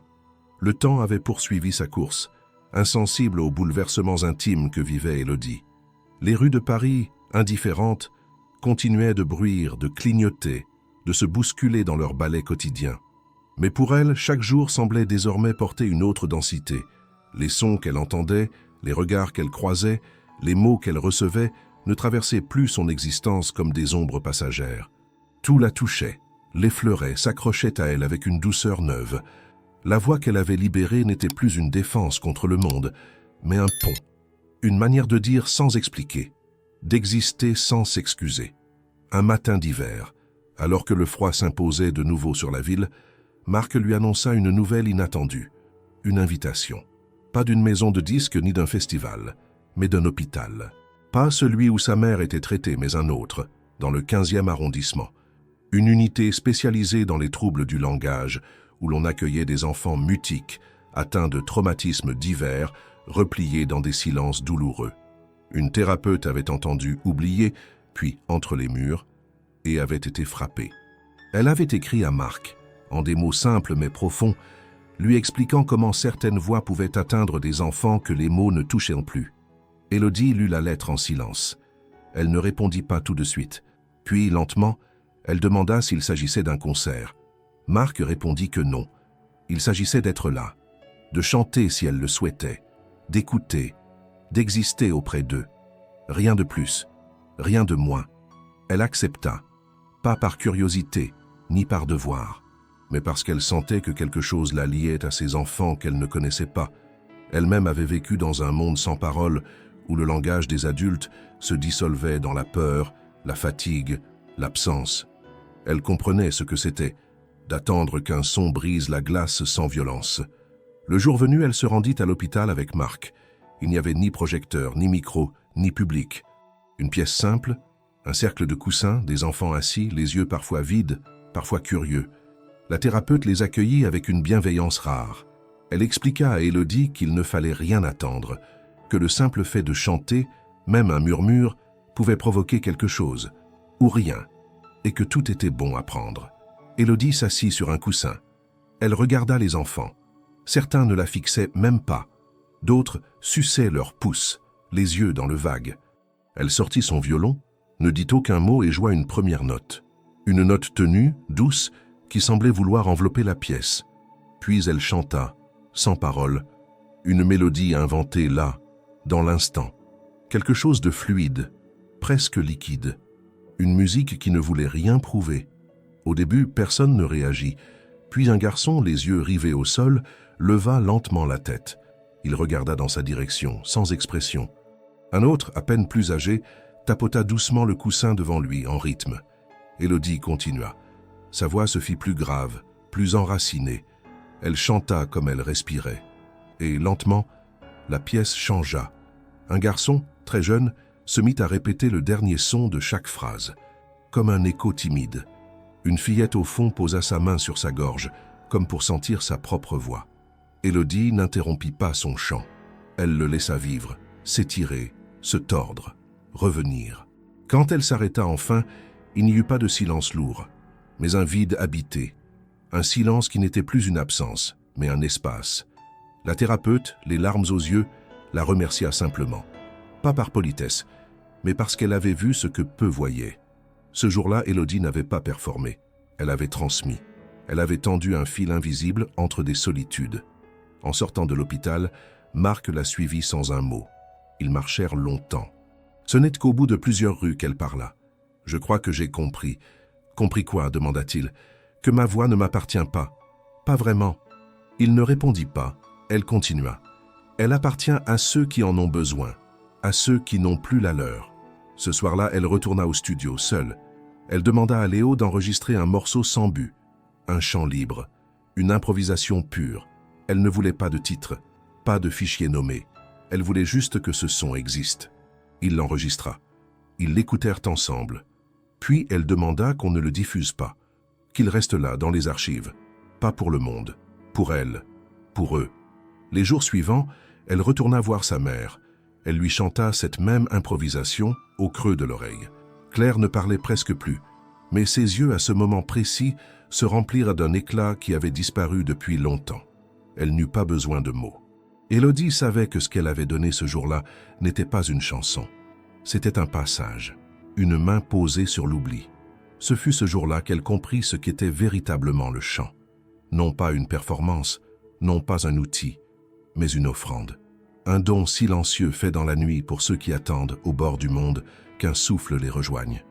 Le temps avait poursuivi sa course, insensible aux bouleversements intimes que vivait Élodie. Les rues de Paris, indifférentes, continuaient de bruire, de clignoter, de se bousculer dans leur ballet quotidien. Mais pour elle, chaque jour semblait désormais porter une autre densité. Les sons qu'elle entendait, les regards qu'elle croisait, les mots qu'elle recevait ne traversaient plus son existence comme des ombres passagères. Tout la touchait, l'effleurait, s'accrochait à elle avec une douceur neuve. La voix qu'elle avait libérée n'était plus une défense contre le monde, mais un pont, une manière de dire sans expliquer, d'exister sans s'excuser. Un matin d'hiver, alors que le froid s'imposait de nouveau sur la ville, Marc lui annonça une nouvelle inattendue, une invitation. Pas d'une maison de disques ni d'un festival, mais d'un hôpital. Pas celui où sa mère était traitée, mais un autre, dans le 15e arrondissement. Une unité spécialisée dans les troubles du langage, où l'on accueillait des enfants mutiques, atteints de traumatismes divers, repliés dans des silences douloureux. Une thérapeute avait entendu oublier, puis entre les murs, et avait été frappée. Elle avait écrit à Marc, en des mots simples mais profonds, lui expliquant comment certaines voix pouvaient atteindre des enfants que les mots ne touchaient plus. Élodie lut la lettre en silence. Elle ne répondit pas tout de suite. Puis, lentement, elle demanda s'il s'agissait d'un concert. Marc répondit que non. Il s'agissait d'être là, de chanter si elle le souhaitait, d'écouter, d'exister auprès d'eux. Rien de plus, rien de moins. Elle accepta, pas par curiosité, ni par devoir, mais parce qu'elle sentait que quelque chose la liait à ces enfants qu'elle ne connaissait pas. Elle-même avait vécu dans un monde sans parole, où le langage des adultes se dissolvait dans la peur, la fatigue, l'absence. Elle comprenait ce que c'était, d'attendre qu'un son brise la glace sans violence. Le jour venu, elle se rendit à l'hôpital avec Marc. Il n'y avait ni projecteur, ni micro, ni public. Une pièce simple, un cercle de coussins, des enfants assis, les yeux parfois vides, parfois curieux. La thérapeute les accueillit avec une bienveillance rare. Elle expliqua à Élodie qu'il ne fallait rien attendre, que le simple fait de chanter, même un murmure, pouvait provoquer quelque chose, ou rien, et que tout était bon à prendre. Élodie s'assit sur un coussin. Elle regarda les enfants. Certains ne la fixaient même pas. D'autres suçaient leurs pouces, les yeux dans le vague. Elle sortit son violon, ne dit aucun mot et joua une première note. Une note tenue, douce, qui semblait vouloir envelopper la pièce. Puis elle chanta, sans parole, une mélodie inventée là, dans l'instant. Quelque chose de fluide, presque liquide. Une musique qui ne voulait rien prouver. Au début, personne ne réagit. Puis un garçon, les yeux rivés au sol, leva lentement la tête. Il regarda dans sa direction, sans expression. Un autre, à peine plus âgé, tapota doucement le coussin devant lui, en rythme. Élodie continua. Sa voix se fit plus grave, plus enracinée. Elle chanta comme elle respirait. Et lentement, la pièce changea. Un garçon, très jeune, se mit à répéter le dernier son de chaque phrase, comme un écho timide. Une fillette au fond posa sa main sur sa gorge, comme pour sentir sa propre voix. Élodie n'interrompit pas son chant. Elle le laissa vivre, s'étirer, se tordre, revenir. Quand elle s'arrêta enfin, il n'y eut pas de silence lourd, mais un vide habité. Un silence qui n'était plus une absence, mais un espace. La thérapeute, les larmes aux yeux, la remercia simplement. Pas par politesse, mais parce qu'elle avait vu ce que peu voyaient. Ce jour-là, Élodie n'avait pas performé. Elle avait transmis. Elle avait tendu un fil invisible entre des solitudes. En sortant de l'hôpital, Marc la suivit sans un mot. Ils marchèrent longtemps. Ce n'est qu'au bout de plusieurs rues qu'elle parla. « Je crois que j'ai compris. »« Compris quoi ?» demanda-t-il. « Que ma voix ne m'appartient pas. »« Pas vraiment. » Il ne répondit pas. Elle continua. « Elle appartient à ceux qui en ont besoin, à ceux qui n'ont plus la leur. » Ce soir-là, elle retourna au studio, seule. Elle demanda à Léo d'enregistrer un morceau sans but, un chant libre, une improvisation pure. Elle ne voulait pas de titre, pas de fichier nommé. Elle voulait juste que ce son existe. Il l'enregistra. Ils l'écoutèrent ensemble. Puis elle demanda qu'on ne le diffuse pas, qu'il reste là, dans les archives. Pas pour le monde, pour elle, pour eux. Les jours suivants, elle retourna voir sa mère. Elle lui chanta cette même improvisation au creux de l'oreille. Claire ne parlait presque plus, mais ses yeux à ce moment précis se remplirent d'un éclat qui avait disparu depuis longtemps. Elle n'eut pas besoin de mots. Élodie savait que ce qu'elle avait donné ce jour-là n'était pas une chanson. C'était un passage, une main posée sur l'oubli. Ce fut ce jour-là qu'elle comprit ce qu'était véritablement le chant. Non pas une performance, non pas un outil, mais une offrande. Un don silencieux fait dans la nuit pour ceux qui attendent, au bord du monde, qu'un souffle les rejoigne.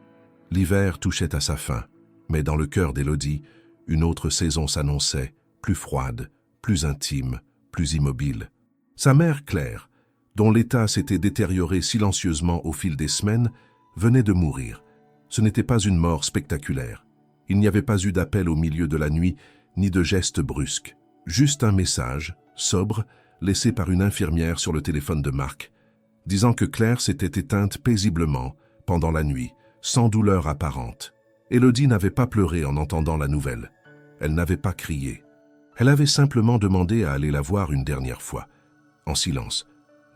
L'hiver touchait à sa fin, mais dans le cœur d'Élodie, une autre saison s'annonçait, plus froide, plus intime, plus immobile. Sa mère Claire, dont l'état s'était détérioré silencieusement au fil des semaines, venait de mourir. Ce n'était pas une mort spectaculaire. Il n'y avait pas eu d'appel au milieu de la nuit, ni de geste brusque. Juste un message, sobre, laissé par une infirmière sur le téléphone de Marc, disant que Claire s'était éteinte paisiblement pendant la nuit, sans douleur apparente. Élodie n'avait pas pleuré en entendant la nouvelle. Elle n'avait pas crié. Elle avait simplement demandé à aller la voir une dernière fois, en silence.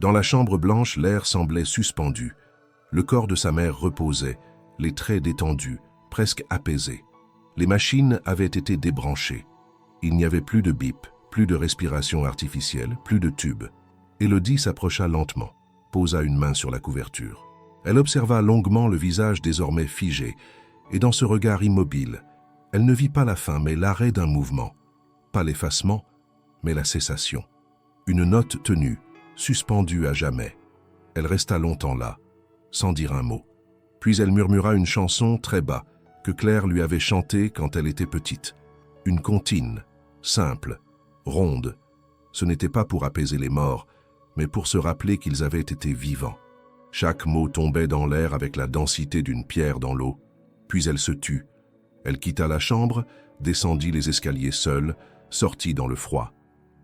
Dans la chambre blanche, l'air semblait suspendu. Le corps de sa mère reposait, les traits détendus, presque apaisés. Les machines avaient été débranchées. Il n'y avait plus de bip, plus de respiration artificielle, plus de tube. Élodie s'approcha lentement, posa une main sur la couverture. Elle observa longuement le visage désormais figé, et dans ce regard immobile, elle ne vit pas la fin, mais l'arrêt d'un mouvement. Pas l'effacement, mais la cessation. Une note tenue, suspendue à jamais. Elle resta longtemps là, sans dire un mot. Puis elle murmura une chanson très bas, que Claire lui avait chantée quand elle était petite. Une comptine, simple, ronde. Ce n'était pas pour apaiser les morts, mais pour se rappeler qu'ils avaient été vivants. Chaque mot tombait dans l'air avec la densité d'une pierre dans l'eau. Puis elle se tut. Elle quitta la chambre, descendit les escaliers seule, sortit dans le froid.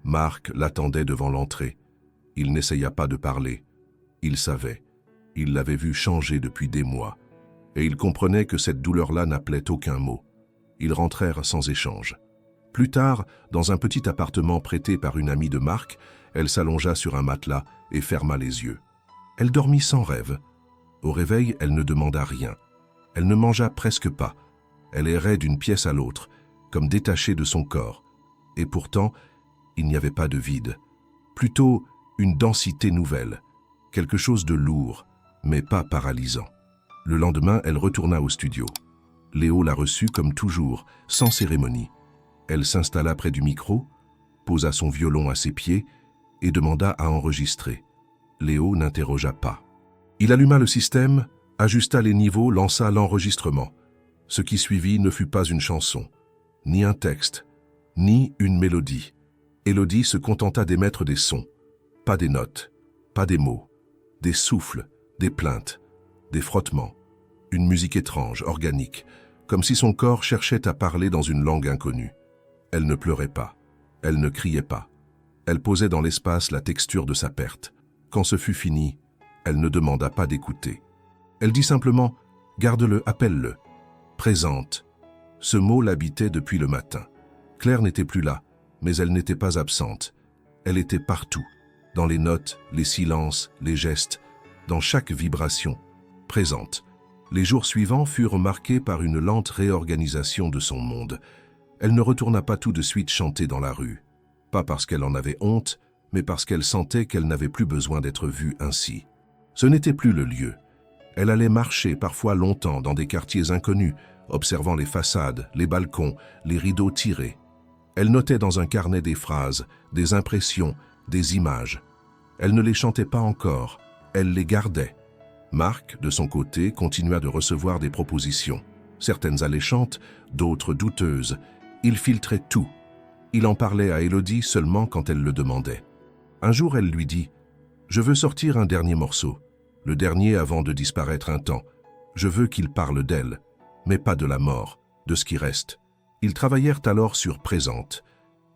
Marc l'attendait devant l'entrée. Il n'essaya pas de parler. Il savait. Il l'avait vu changer depuis des mois. Et il comprenait que cette douleur-là n'appelait aucun mot. Ils rentrèrent sans échange. Plus tard, dans un petit appartement prêté par une amie de Marc, elle s'allongea sur un matelas et ferma les yeux. Elle dormit sans rêve. Au réveil, elle ne demanda rien. Elle ne mangea presque pas. Elle errait d'une pièce à l'autre, comme détachée de son corps. Et pourtant, il n'y avait pas de vide. Plutôt une densité nouvelle, quelque chose de lourd, mais pas paralysant. Le lendemain, elle retourna au studio. Léo la reçut comme toujours, sans cérémonie. Elle s'installa près du micro, posa son violon à ses pieds et demanda à enregistrer. Léo n'interrogea pas. Il alluma le système, ajusta les niveaux, lança l'enregistrement. Ce qui suivit ne fut pas une chanson, ni un texte, ni une mélodie. Élodie se contenta d'émettre des sons, pas des notes, pas des mots, des souffles, des plaintes, des frottements, une musique étrange, organique, comme si son corps cherchait à parler dans une langue inconnue. Elle ne pleurait pas, elle ne criait pas. Elle posait dans l'espace la texture de sa perte. Quand ce fut fini, elle ne demanda pas d'écouter. Elle dit simplement « Garde-le, appelle-le ». Présente. Ce mot l'habitait depuis le matin. Claire n'était plus là, mais elle n'était pas absente. Elle était partout, dans les notes, les silences, les gestes, dans chaque vibration, présente. Les jours suivants furent marqués par une lente réorganisation de son monde. Elle ne retourna pas tout de suite chanter dans la rue. Pas parce qu'elle en avait honte, mais parce qu'elle sentait qu'elle n'avait plus besoin d'être vue ainsi. Ce n'était plus le lieu. Elle allait marcher parfois longtemps dans des quartiers inconnus, observant les façades, les balcons, les rideaux tirés. Elle notait dans un carnet des phrases, des impressions, des images. Elle ne les chantait pas encore, elle les gardait. Marc, de son côté, continua de recevoir des propositions, certaines alléchantes, d'autres douteuses. Il filtrait tout. Il en parlait à Élodie seulement quand elle le demandait. Un jour, elle lui dit « Je veux sortir un dernier morceau, le dernier avant de disparaître un temps. Je veux qu'il parle d'elle, mais pas de la mort, de ce qui reste. » Ils travaillèrent alors sur « Présente ».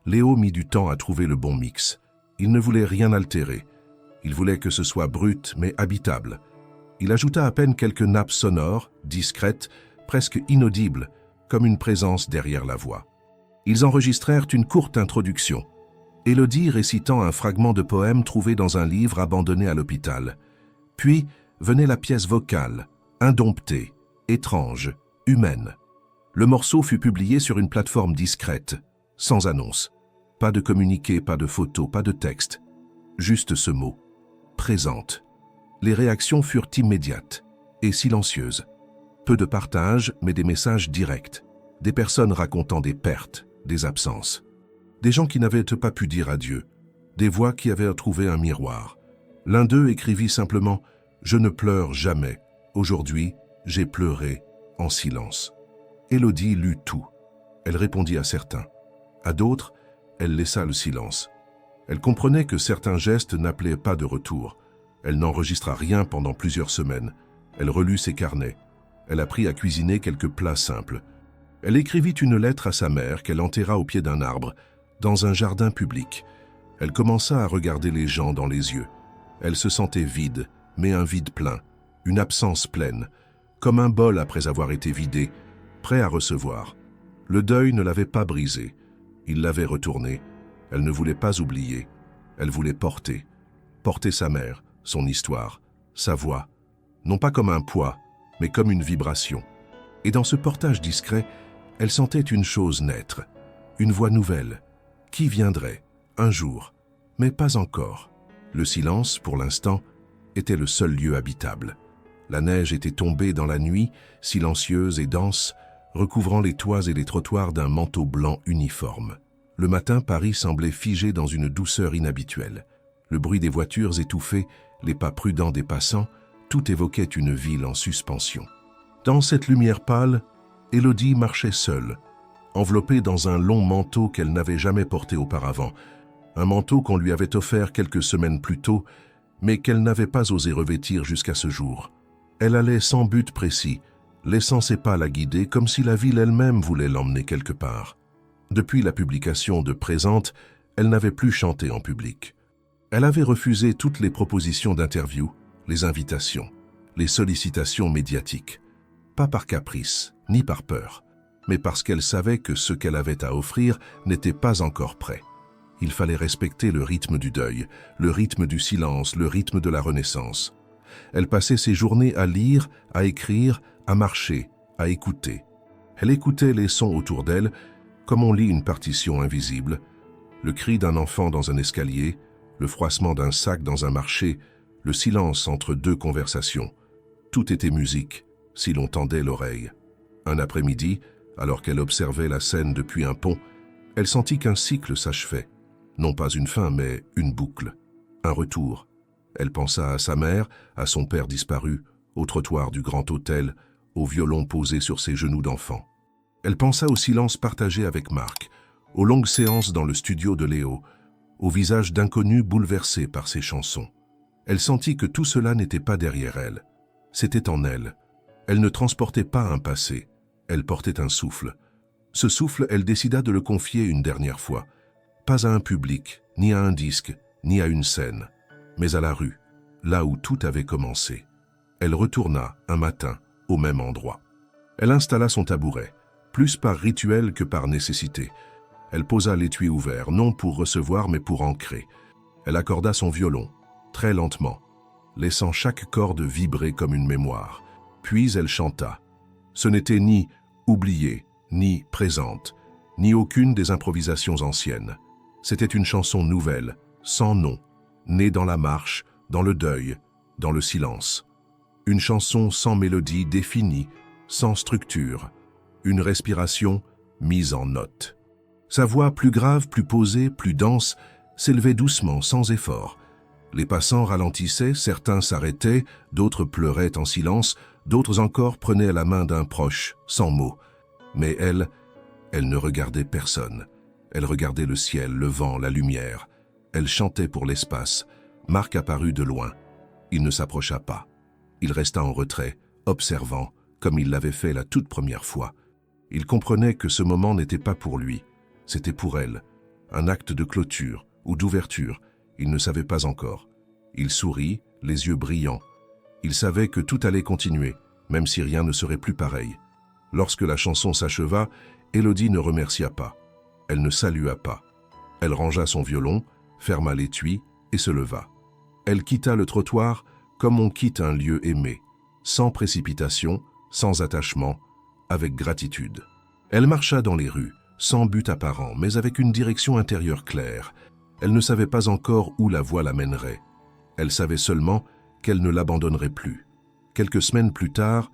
Léo mit du temps à trouver le bon mix. Il ne voulait rien altérer. Il voulait que ce soit brut, mais habitable. Il ajouta à peine quelques nappes sonores, discrètes, presque inaudibles, comme une présence derrière la voix. Ils enregistrèrent une courte introduction. Élodie récitant un fragment de poème trouvé dans un livre abandonné à l'hôpital. Puis venait la pièce vocale, indomptée, étrange, humaine. Le morceau fut publié sur une plateforme discrète, sans annonce. Pas de communiqué, pas de photo, pas de texte. Juste ce mot, présente. Les réactions furent immédiates et silencieuses. Peu de partage, mais des messages directs. Des personnes racontant des pertes, des absences. Des gens qui n'avaient pas pu dire adieu. Des voix qui avaient trouvé un miroir. L'un d'eux écrivit simplement « Je ne pleure jamais. Aujourd'hui, j'ai pleuré en silence. » Élodie lut tout. Elle répondit à certains. À d'autres, elle laissa le silence. Elle comprenait que certains gestes n'appelaient pas de retour. Elle n'enregistra rien pendant plusieurs semaines. Elle relut ses carnets. Elle apprit à cuisiner quelques plats simples. Elle écrivit une lettre à sa mère qu'elle enterra au pied d'un arbre, dans un jardin public. Elle commença à regarder les gens dans les yeux. Elle se sentait vide, mais un vide plein, une absence pleine, comme un bol après avoir été vidé, prêt à recevoir. Le deuil ne l'avait pas brisé, il l'avait retourné. Elle ne voulait pas oublier, elle voulait porter sa mère, son histoire, sa voix, non pas comme un poids, mais comme une vibration. Et dans ce portage discret, elle sentait une chose naître, une voix nouvelle, qui viendrait, un jour, mais pas encore. Le silence, pour l'instant, était le seul lieu habitable. La neige était tombée dans la nuit, silencieuse et dense, recouvrant les toits et les trottoirs d'un manteau blanc uniforme. Le matin, Paris semblait figé dans une douceur inhabituelle. Le bruit des voitures étouffé, les pas prudents des passants, tout évoquait une ville en suspension. Dans cette lumière pâle, Élodie marchait seule, enveloppée dans un long manteau qu'elle n'avait jamais porté auparavant, un manteau qu'on lui avait offert quelques semaines plus tôt, mais qu'elle n'avait pas osé revêtir jusqu'à ce jour. Elle allait sans but précis, laissant ses pas la guider comme si la ville elle-même voulait l'emmener quelque part. Depuis la publication de Présente, elle n'avait plus chanté en public. Elle avait refusé toutes les propositions d'interview, les invitations, les sollicitations médiatiques. Pas par caprice, ni par peur, mais parce qu'elle savait que ce qu'elle avait à offrir n'était pas encore prêt. Il fallait respecter le rythme du deuil, le rythme du silence, le rythme de la renaissance. Elle passait ses journées à lire, à écrire, à marcher, à écouter. Elle écoutait les sons autour d'elle, comme on lit une partition invisible, le cri d'un enfant dans un escalier, le froissement d'un sac dans un marché, le silence entre deux conversations. Tout était musique, si l'on tendait l'oreille. Un après-midi, alors qu'elle observait la scène depuis un pont, elle sentit qu'un cycle s'achevait. Non pas une fin, mais une boucle, un retour. Elle pensa à sa mère, à son père disparu, au trottoir du grand hôtel, au violon posé sur ses genoux d'enfant. Elle pensa au silence partagé avec Marc, aux longues séances dans le studio de Léo, au visage d'inconnus bouleversés par ses chansons. Elle sentit que tout cela n'était pas derrière elle. C'était en elle. Elle ne transportait pas un passé, elle portait un souffle. Ce souffle, elle décida de le confier une dernière fois. Pas à un public, ni à un disque, ni à une scène, mais à la rue, là où tout avait commencé. Elle retourna, un matin, au même endroit. Elle installa son tabouret, plus par rituel que par nécessité. Elle posa l'étui ouvert, non pour recevoir mais pour ancrer. Elle accorda son violon, très lentement, laissant chaque corde vibrer comme une mémoire. Puis elle chanta. Ce n'était ni oublié, ni présente, ni aucune des improvisations anciennes. C'était une chanson nouvelle, sans nom, née dans la marche, dans le deuil, dans le silence. Une chanson sans mélodie définie, sans structure. Une respiration mise en note. Sa voix plus grave, plus posée, plus dense, s'élevait doucement, sans effort. Les passants ralentissaient, certains s'arrêtaient, d'autres pleuraient en silence, d'autres encore prenaient la main d'un proche, sans mots. Mais elle ne regardait personne. Elle regardait le ciel, le vent, la lumière. Elle chantait pour l'espace. Marc apparut de loin. Il ne s'approcha pas. Il resta en retrait, observant, comme il l'avait fait la toute première fois. Il comprenait que ce moment n'était pas pour lui, c'était pour elle. Un acte de clôture ou d'ouverture, il ne savait pas encore. Il sourit, les yeux brillants. Il savait que tout allait continuer, même si rien ne serait plus pareil. Lorsque la chanson s'acheva, Élodie ne remercia pas. Elle ne salua pas. Elle rangea son violon, ferma l'étui et se leva. Elle quitta le trottoir comme on quitte un lieu aimé, sans précipitation, sans attachement, avec gratitude. Elle marcha dans les rues, sans but apparent, mais avec une direction intérieure claire. Elle ne savait pas encore où la voie l'amènerait. Elle savait seulement qu'elle ne l'abandonnerait plus. Quelques semaines plus tard,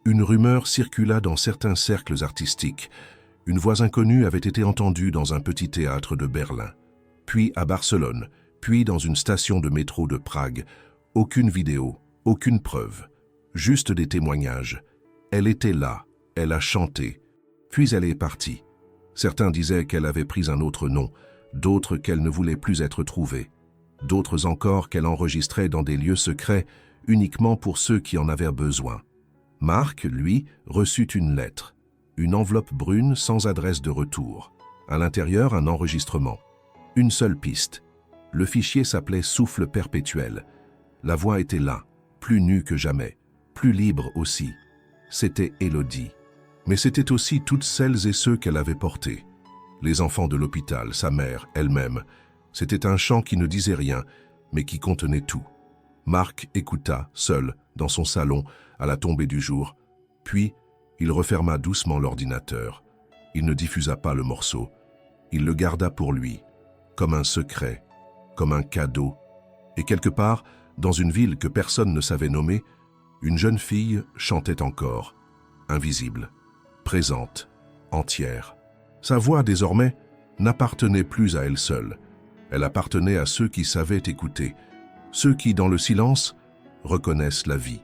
une rumeur circula dans certains cercles artistiques. Une voix inconnue avait été entendue dans un petit théâtre de Berlin, puis à Barcelone, puis dans une station de métro de Prague. Aucune vidéo, aucune preuve, juste des témoignages. Elle était là, elle a chanté, puis elle est partie. Certains disaient qu'elle avait pris un autre nom, d'autres qu'elle ne voulait plus être trouvée, d'autres encore qu'elle enregistrait dans des lieux secrets uniquement pour ceux qui en avaient besoin. Marc, lui, reçut une lettre, une enveloppe brune sans adresse de retour. À l'intérieur, un enregistrement. Une seule piste. Le fichier s'appelait Souffle perpétuel. La voix était là, plus nue que jamais, plus libre aussi. C'était Élodie. Mais c'était aussi toutes celles et ceux qu'elle avait portés. Les enfants de l'hôpital, sa mère, elle-même. C'était un chant qui ne disait rien, mais qui contenait tout. Marc écouta, seul, dans son salon, à la tombée du jour. Puis, il referma doucement l'ordinateur. Il ne diffusa pas le morceau. Il le garda pour lui, comme un secret, comme un cadeau. Et quelque part, dans une ville que personne ne savait nommer, une jeune fille chantait encore, invisible, présente, entière. Sa voix, désormais, n'appartenait plus à elle seule. Elle appartenait à ceux qui savaient écouter, ceux qui, dans le silence, reconnaissent la vie.